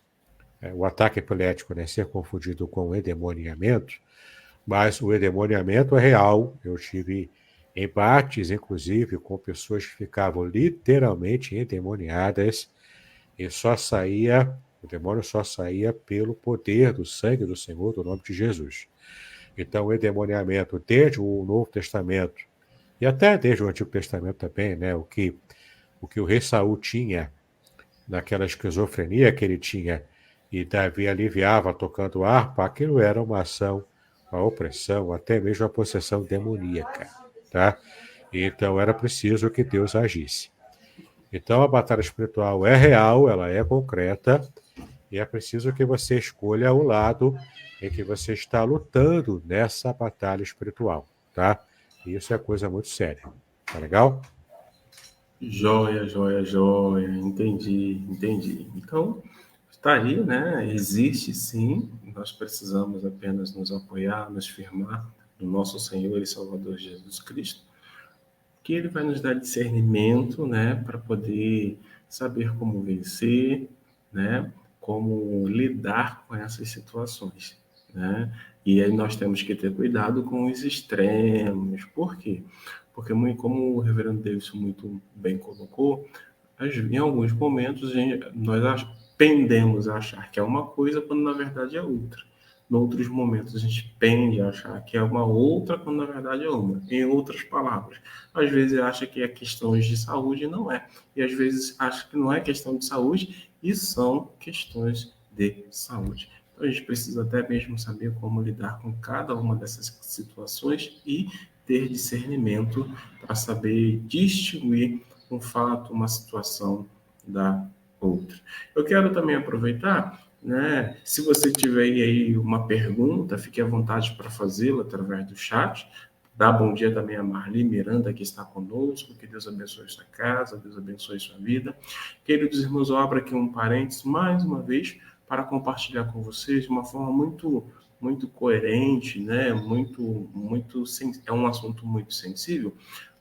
o ataque epilético, né, ser confundido com o endemoniamento, mas o endemoniamento é real. Eu tive embates, inclusive, com pessoas que ficavam literalmente endemoniadas e o demônio só saía pelo poder do sangue do Senhor, do nome de Jesus. Então, o endemoniamento, desde o Novo Testamento, e até desde o Antigo Testamento também, né, o que o rei Saul tinha, naquela esquizofrenia que ele tinha, e Davi aliviava tocando harpa, aquilo era uma ação, uma opressão, até mesmo uma possessão demoníaca, tá? Então, era preciso que Deus agisse. Então, a batalha espiritual é real, ela é concreta, e é preciso que você escolha o lado em que você está lutando nessa batalha espiritual, tá? Isso é coisa muito séria. Tá legal? Joia, joia, joia. Entendi. Então, está aí, né? Existe sim. Nós precisamos apenas nos apoiar, nos firmar no nosso Senhor e Salvador Jesus Cristo, que Ele vai nos dar discernimento, né? Para poder saber como vencer, né? Como lidar com essas situações, né? E aí nós temos que ter cuidado com os extremos. Por quê? Porque, como o reverendo Davidson muito bem colocou, em alguns momentos nós pendemos a achar que é uma coisa quando na verdade é outra. Em outros momentos a gente pende a achar que é uma outra quando na verdade é uma. Em outras palavras, às vezes acha que é questões de saúde e não é. E às vezes acha que não é questão de saúde e são questões de saúde. Então a gente precisa até mesmo saber como lidar com cada uma dessas situações e ter discernimento para saber distinguir um fato, uma situação da outra. Eu quero também aproveitar, né? Se você tiver aí uma pergunta, fique à vontade para fazê-la através do chat. Dá bom dia também a Marli Miranda, que está conosco. Que Deus abençoe sua casa, Deus abençoe sua vida. Queridos irmãos, eu abro aqui um parênteses mais uma vez para compartilhar com vocês de uma forma muito coerente, né? É um assunto muito sensível,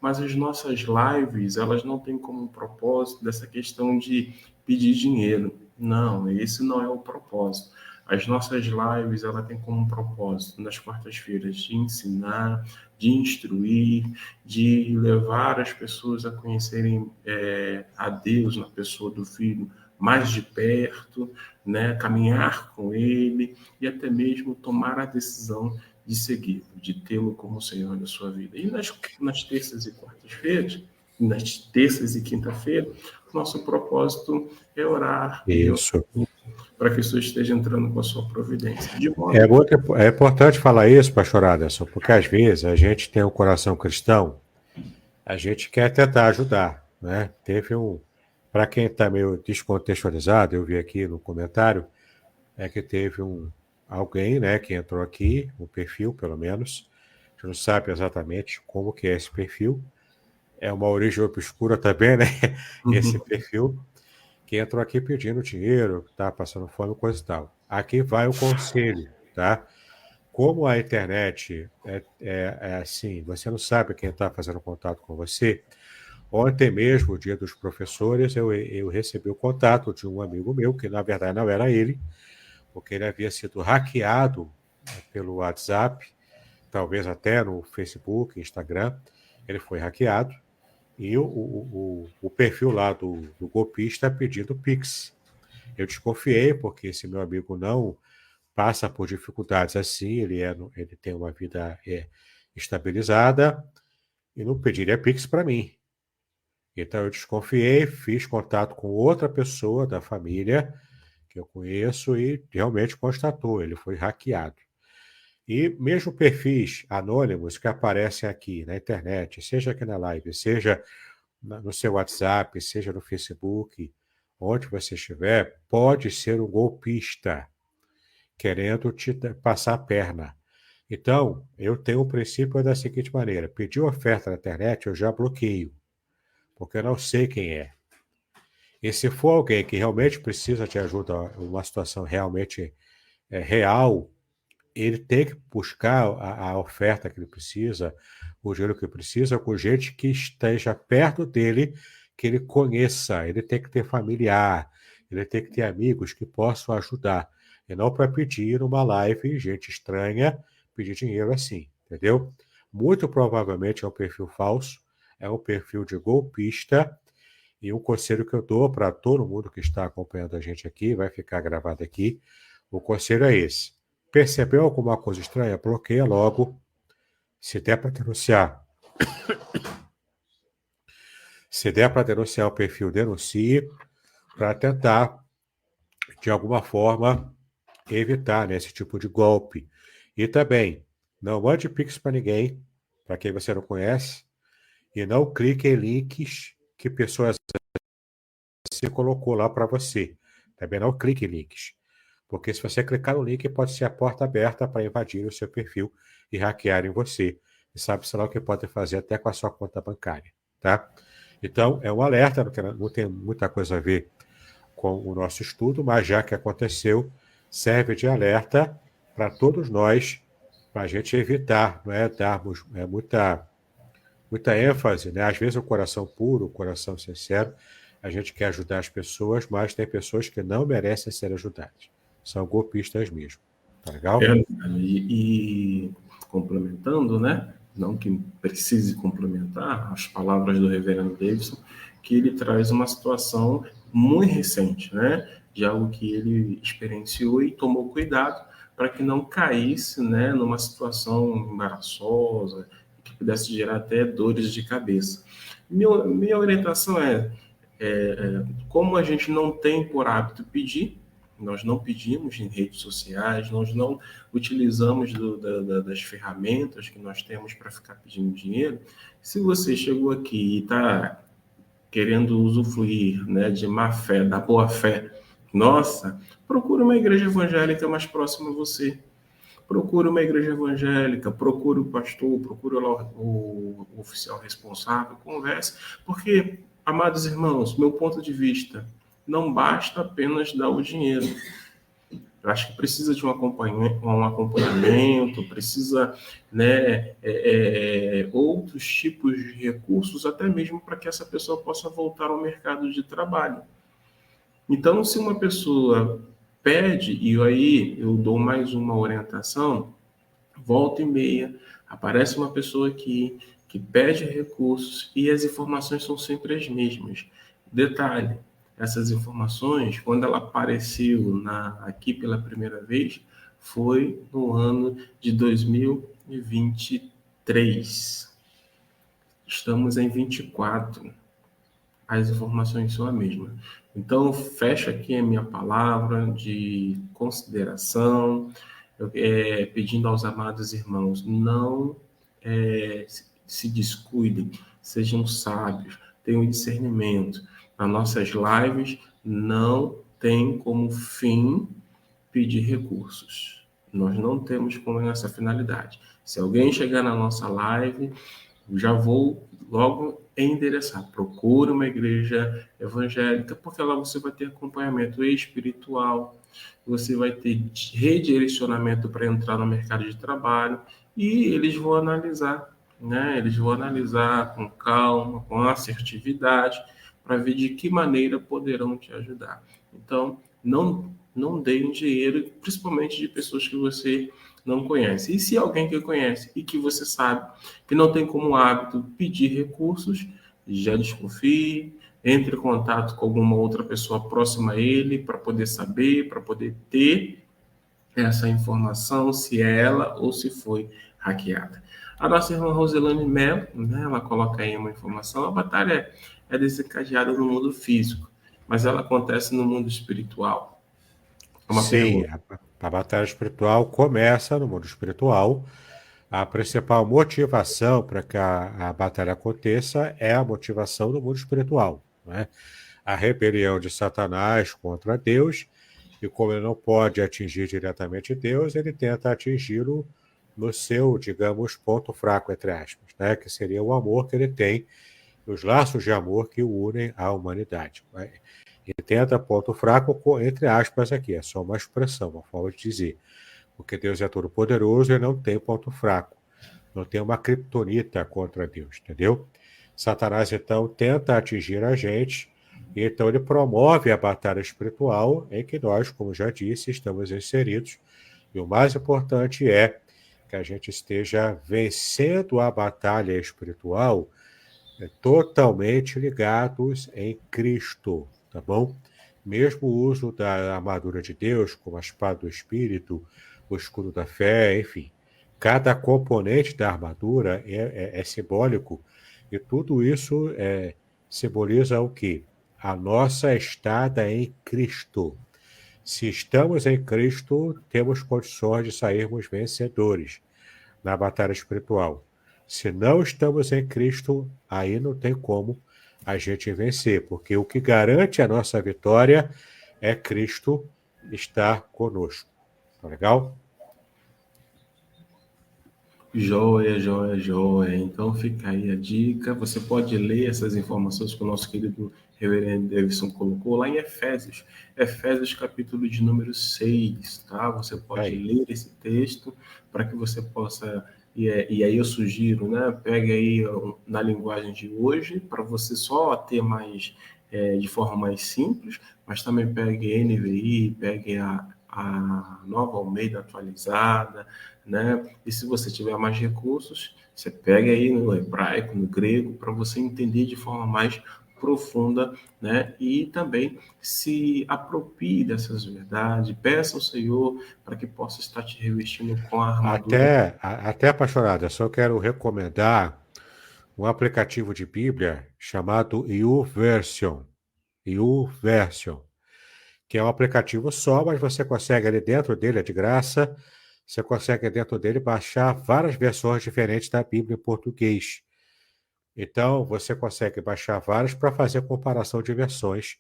mas as nossas lives, elas não têm como propósito dessa questão de pedir dinheiro. Não, esse não é o propósito. As nossas lives, ela tem como propósito, nas quartas-feiras, de ensinar, de instruir, de levar as pessoas a conhecerem a Deus na pessoa do Filho mais de perto, né? Caminhar com Ele e até mesmo tomar a decisão de segui-lo, de tê-lo como Senhor da sua vida. E nas terças e quartas-feiras, nas terças e quinta-feira, nosso propósito é orar e Isso. para que isso esteja entrando com a sua providência. De modo É importante falar isso, pastor Aderson, porque às vezes a gente tem um coração cristão, a gente quer tentar ajudar, né? Para quem está meio descontextualizado, eu vi aqui no comentário, que teve alguém, né, que entrou aqui, um perfil, pelo menos, a gente não sabe exatamente como que é esse perfil, é uma origem obscura também, né, esse perfil, que entrou aqui pedindo dinheiro, tá passando fome, coisa e tal. Aqui vai o conselho, tá? Como a internet é assim, você não sabe quem está fazendo contato com você. Ontem mesmo, dia dos professores, eu recebi o contato de um amigo meu, que na verdade não era ele, porque ele havia sido hackeado pelo WhatsApp, talvez até no Facebook, Instagram, ele foi hackeado, e o perfil lá do golpista pedindo Pix. Eu desconfiei, porque esse meu amigo não passa por dificuldades assim, ele tem uma vida estabilizada, e não pediria Pix para mim. Então eu desconfiei, fiz contato com outra pessoa da família que eu conheço e realmente constatou, ele foi hackeado. E mesmo perfis anônimos que aparecem aqui na internet, seja aqui na live, seja no seu WhatsApp, seja no Facebook, onde você estiver, pode ser um golpista querendo te passar a perna. Então, eu tenho o princípio da seguinte maneira: pediu oferta na internet, eu já bloqueio, porque eu não sei quem é. E se for alguém que realmente precisa de ajuda, uma situação realmente real, ele tem que buscar a oferta que ele precisa, o dinheiro que ele precisa, com gente que esteja perto dele, que ele conheça. Ele tem que ter familiar, ele tem que ter amigos que possam ajudar. E não para pedir numa live, gente estranha, pedir dinheiro assim, entendeu? Muito provavelmente é um perfil falso, é um perfil de golpista. E um conselho que eu dou para todo mundo que está acompanhando a gente aqui, vai ficar gravado aqui, o conselho é esse: percebeu alguma coisa estranha? Bloqueia logo. Se der para denunciar, o perfil, denuncie, para tentar, de alguma forma, evitar, né, esse tipo de golpe. E também, não mande Pix para ninguém, para quem você não conhece, e não clique em links que pessoas você colocou lá para você. Também não clique em links. Porque se você clicar no link, pode ser a porta aberta para invadir o seu perfil e hackearem você. E sabe-se lá o que pode fazer até com a sua conta bancária, tá? Então, é um alerta, não tem muita coisa a ver com o nosso estudo, mas já que aconteceu, serve de alerta para todos nós, para a gente evitar, não é, darmos muita ênfase, né? Às vezes o coração puro, o coração sincero, a gente quer ajudar as pessoas, mas tem pessoas que não merecem ser ajudadas. São golpistas mesmo. Tá legal? E complementando, né? Não que precise complementar as palavras do reverendo Davidson, que ele traz uma situação muito recente, né? De algo que ele experienciou e tomou cuidado para que não caísse, né, numa situação embaraçosa, que pudesse gerar até dores de cabeça. Minha orientação como a gente não tem por hábito pedir, nós não pedimos em redes sociais, nós não utilizamos das ferramentas que nós temos para ficar pedindo dinheiro. Se você chegou aqui e está querendo usufruir, né, de má fé, da boa fé, nossa, procure uma igreja evangélica mais próxima a você. Procure uma igreja evangélica, procure o pastor, procure o oficial responsável, converse, porque, amados irmãos, meu ponto de vista, não basta apenas dar o dinheiro. Eu acho que precisa de um acompanhamento, precisa, né, outros tipos de recursos, até mesmo para que essa pessoa possa voltar ao mercado de trabalho. Então, se uma pessoa pede, e aí eu dou mais uma orientação, volta e meia, aparece uma pessoa aqui que pede recursos e as informações são sempre as mesmas. Detalhe, essas informações, quando ela apareceu aqui pela primeira vez, foi no ano de 2023. Estamos em 24. As informações são a mesma. Então, fecho aqui a minha palavra de consideração, pedindo aos amados irmãos, não se descuidem, sejam sábios, tenham discernimento. Nas nossas lives, não tem como fim pedir recursos. Nós não temos como essa finalidade. Se alguém chegar na nossa live, já vou logo endereçar. Procure uma igreja evangélica, porque lá você vai ter acompanhamento espiritual, você vai ter redirecionamento para entrar no mercado de trabalho e eles vão analisar, né? Eles vão analisar com calma, com assertividade, para ver de que maneira poderão te ajudar. Então, não deem dinheiro, principalmente de pessoas que você não conhece. E se alguém que conhece e que você sabe que não tem como hábito pedir recursos, já desconfie, entre em contato com alguma outra pessoa próxima a ele para poder saber, para poder ter essa informação, se é ela ou se foi hackeada. A nossa irmã Roselane Mello, né, ela coloca aí uma informação, a batalha é desencadeada no mundo físico, mas ela acontece no mundo espiritual. Sim, a batalha espiritual começa no mundo espiritual. A principal motivação para que a batalha aconteça é a motivação do mundo espiritual, né? A rebelião de Satanás contra Deus, e como ele não pode atingir diretamente Deus, ele tenta atingi-lo no seu, digamos, ponto fraco, entre aspas, né? Que seria o amor que ele tem, os laços de amor que o unem à humanidade, né? Ele tenta ponto fraco, entre aspas, aqui, é só uma expressão, uma forma de dizer. Porque Deus é todo-poderoso e não tem ponto fraco. Não tem uma criptonita contra Deus, entendeu? Satanás, então, tenta atingir a gente, e então ele promove a batalha espiritual em que nós, como já disse, estamos inseridos. E o mais importante é que a gente esteja vencendo a batalha espiritual totalmente ligados em Cristo, tá bom? Mesmo o uso da armadura de Deus, como a espada do Espírito, o escudo da fé, enfim. Cada componente da armadura é simbólico, e tudo isso simboliza o quê? A nossa estada em Cristo. Se estamos em Cristo, temos condições de sairmos vencedores na batalha espiritual. Se não estamos em Cristo, aí não tem como a gente vencer, porque o que garante a nossa vitória é Cristo estar conosco. Tá legal? Joia, joia, joia. Então fica aí a dica. Você pode ler essas informações que o nosso querido Reverendo Davidson colocou lá em Efésios. Efésios, capítulo de número 6, tá? Você pode ler esse texto para que você possa... E aí eu sugiro, né? Pegue aí na linguagem de hoje, para você só ter mais... de forma mais simples, mas também pegue NVI, pegue a Nova Almeida atualizada, né? E se você tiver mais recursos, você pega aí no hebraico, no grego, para você entender de forma mais profunda, né? E também se aproprie dessas verdades, peça ao Senhor para que possa estar te revestindo com a armadura. Até apaixonada, só quero recomendar um aplicativo de Bíblia chamado YouVersion. YouVersion, que é um aplicativo só, mas você consegue ali dentro dele, é de graça, você consegue dentro dele baixar várias versões diferentes da Bíblia em português. Então, você consegue baixar várias para fazer comparação de versões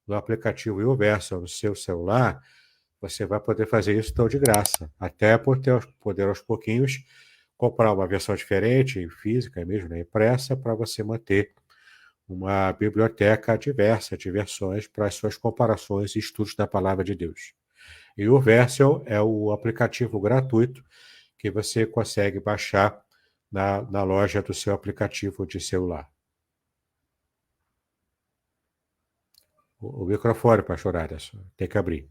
no aplicativo YouVersion no seu celular. Você vai poder fazer isso então de graça, até poder aos pouquinhos comprar uma versão diferente, física mesmo, né, impressa, para você manter uma biblioteca diversa de versões para as suas comparações e estudos da palavra de Deus. E o Version é o aplicativo gratuito que você consegue baixar na loja do seu aplicativo de celular. O microfone, pastor Aderson, tem que abrir.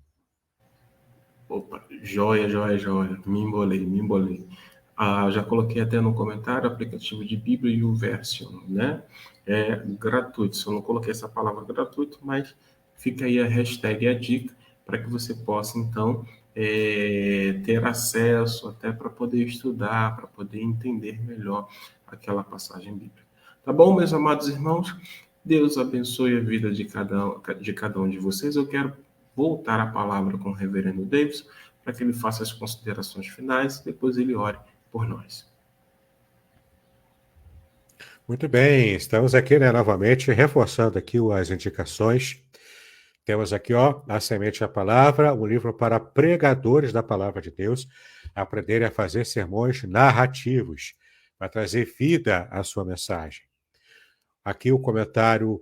Opa, joia, joia, joia. Me embolei. Já coloquei até no comentário o aplicativo de Bíblia e o Version, né? É gratuito. Só não coloquei essa palavra gratuito, mas fica aí a hashtag e a dica para que você possa, então, ter acesso até para poder estudar, para poder entender melhor aquela passagem bíblica. Tá bom, meus amados irmãos? Deus abençoe a vida de cada um de vocês. Eu quero voltar a palavra com o reverendo Davis, para que ele faça as considerações finais, depois ele ore por nós. Muito bem, estamos aqui, novamente, reforçando aqui as indicações. Temos aqui, A Semente da Palavra, um livro para pregadores da Palavra de Deus, aprenderem a fazer sermões narrativos, para trazer vida à sua mensagem. Aqui o comentário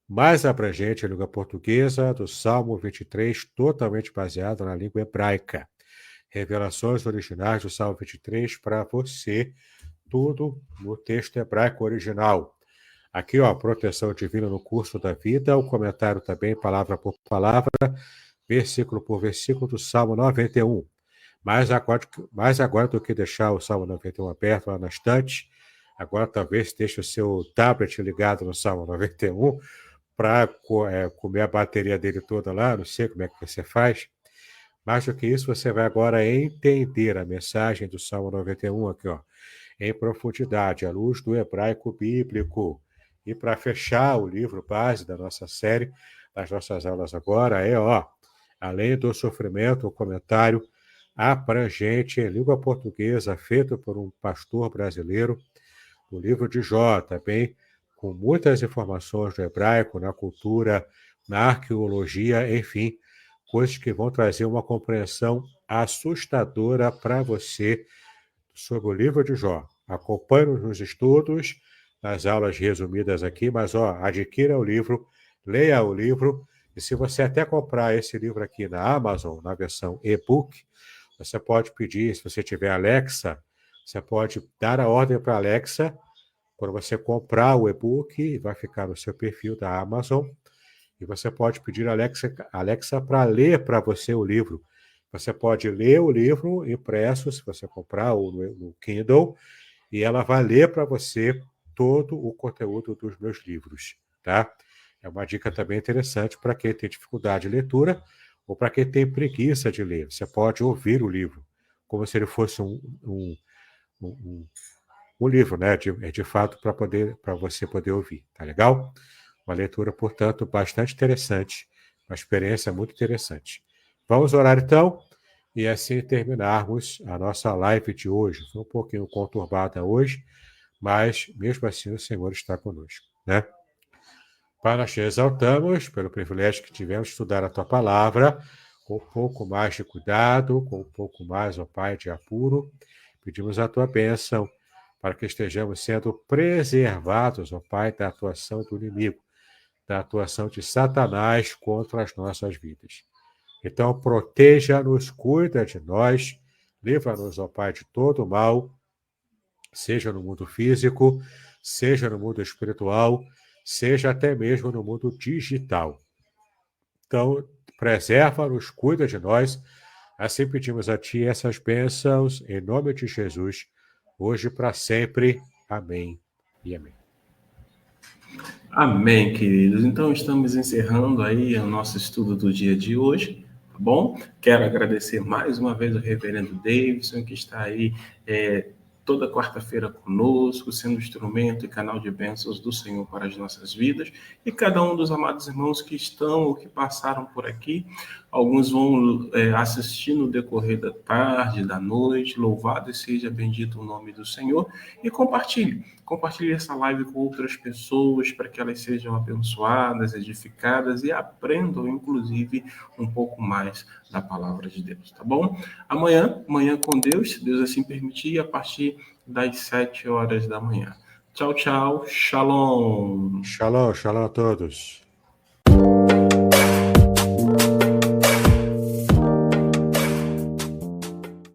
mais abrangente em língua portuguesa do Salmo 23, totalmente baseado na língua hebraica. Revelações originais do Salmo 23 para você, tudo no texto hebraico original. Aqui, Proteção Divina no Curso da Vida, o comentário também, palavra por palavra, versículo por versículo do Salmo 91. Mais agora do que deixar o Salmo 91 aberto lá na estante, agora talvez deixe o seu tablet ligado no Salmo 91 para comer a bateria dele toda lá, não sei como é que você faz. Mais do que isso, você vai agora entender a mensagem do Salmo 91 aqui, em profundidade, à luz do hebraico bíblico. E para fechar o livro base da nossa série, das nossas aulas agora, além do sofrimento, um comentário abrangente em língua portuguesa, feito por um pastor brasileiro, do livro de Jó, também com muitas informações do hebraico, na cultura, na arqueologia, enfim, coisas que vão trazer uma compreensão assustadora para você sobre o livro de Jó. Acompanhe-nos nos estudos, nas aulas resumidas aqui, mas adquira o livro, leia o livro, e se você até comprar esse livro aqui na Amazon, na versão e-book, você pode pedir, se você tiver Alexa, você pode dar a ordem para a Alexa, quando você comprar o e-book, vai ficar no seu perfil da Amazon, e você pode pedir a Alexa para ler para você o livro. Você pode ler o livro impresso, se você comprar no Kindle, e ela vai ler para você todo o conteúdo dos meus livros, tá? É uma dica também interessante para quem tem dificuldade de leitura ou para quem tem preguiça de ler. Você pode ouvir o livro, como se ele fosse um livro, né? De fato, para você poder ouvir, tá legal? Uma leitura, portanto, bastante interessante, uma experiência muito interessante. Vamos orar, então, e assim terminarmos a nossa live de hoje. Foi um pouquinho conturbada hoje, mas, mesmo assim, o Senhor está conosco, né? Pai, nós te exaltamos pelo privilégio que tivemos de estudar a Tua Palavra com um pouco mais de cuidado, com um pouco mais, Pai, de apuro. Pedimos a Tua bênção para que estejamos sendo preservados, Pai, da atuação do inimigo, da atuação de Satanás contra as nossas vidas. Então, proteja-nos, cuida de nós, livra-nos, Pai, de todo o mal, seja no mundo físico, seja no mundo espiritual, seja até mesmo no mundo digital. Então, preserva-nos, cuida de nós. Assim pedimos a Ti essas bênçãos, em nome de Jesus, hoje e para sempre. Amém e amém. Amém, queridos. Então, estamos encerrando aí o nosso estudo do dia de hoje, tá bom? Quero agradecer mais uma vez ao reverendo Davidson, que está aí toda quarta-feira conosco, sendo instrumento e canal de bênçãos do Senhor para as nossas vidas, e cada um dos amados irmãos que estão ou que passaram por aqui. Alguns vão assistir no decorrer da tarde, da noite. Louvado seja bendito o nome do Senhor. E compartilhe essa live com outras pessoas para que elas sejam abençoadas, edificadas e aprendam, inclusive, um pouco mais da palavra de Deus, tá bom? Amanhã com Deus, se Deus assim permitir, a partir das 7 horas da manhã. Tchau, tchau. Shalom. Shalom, shalom a todos.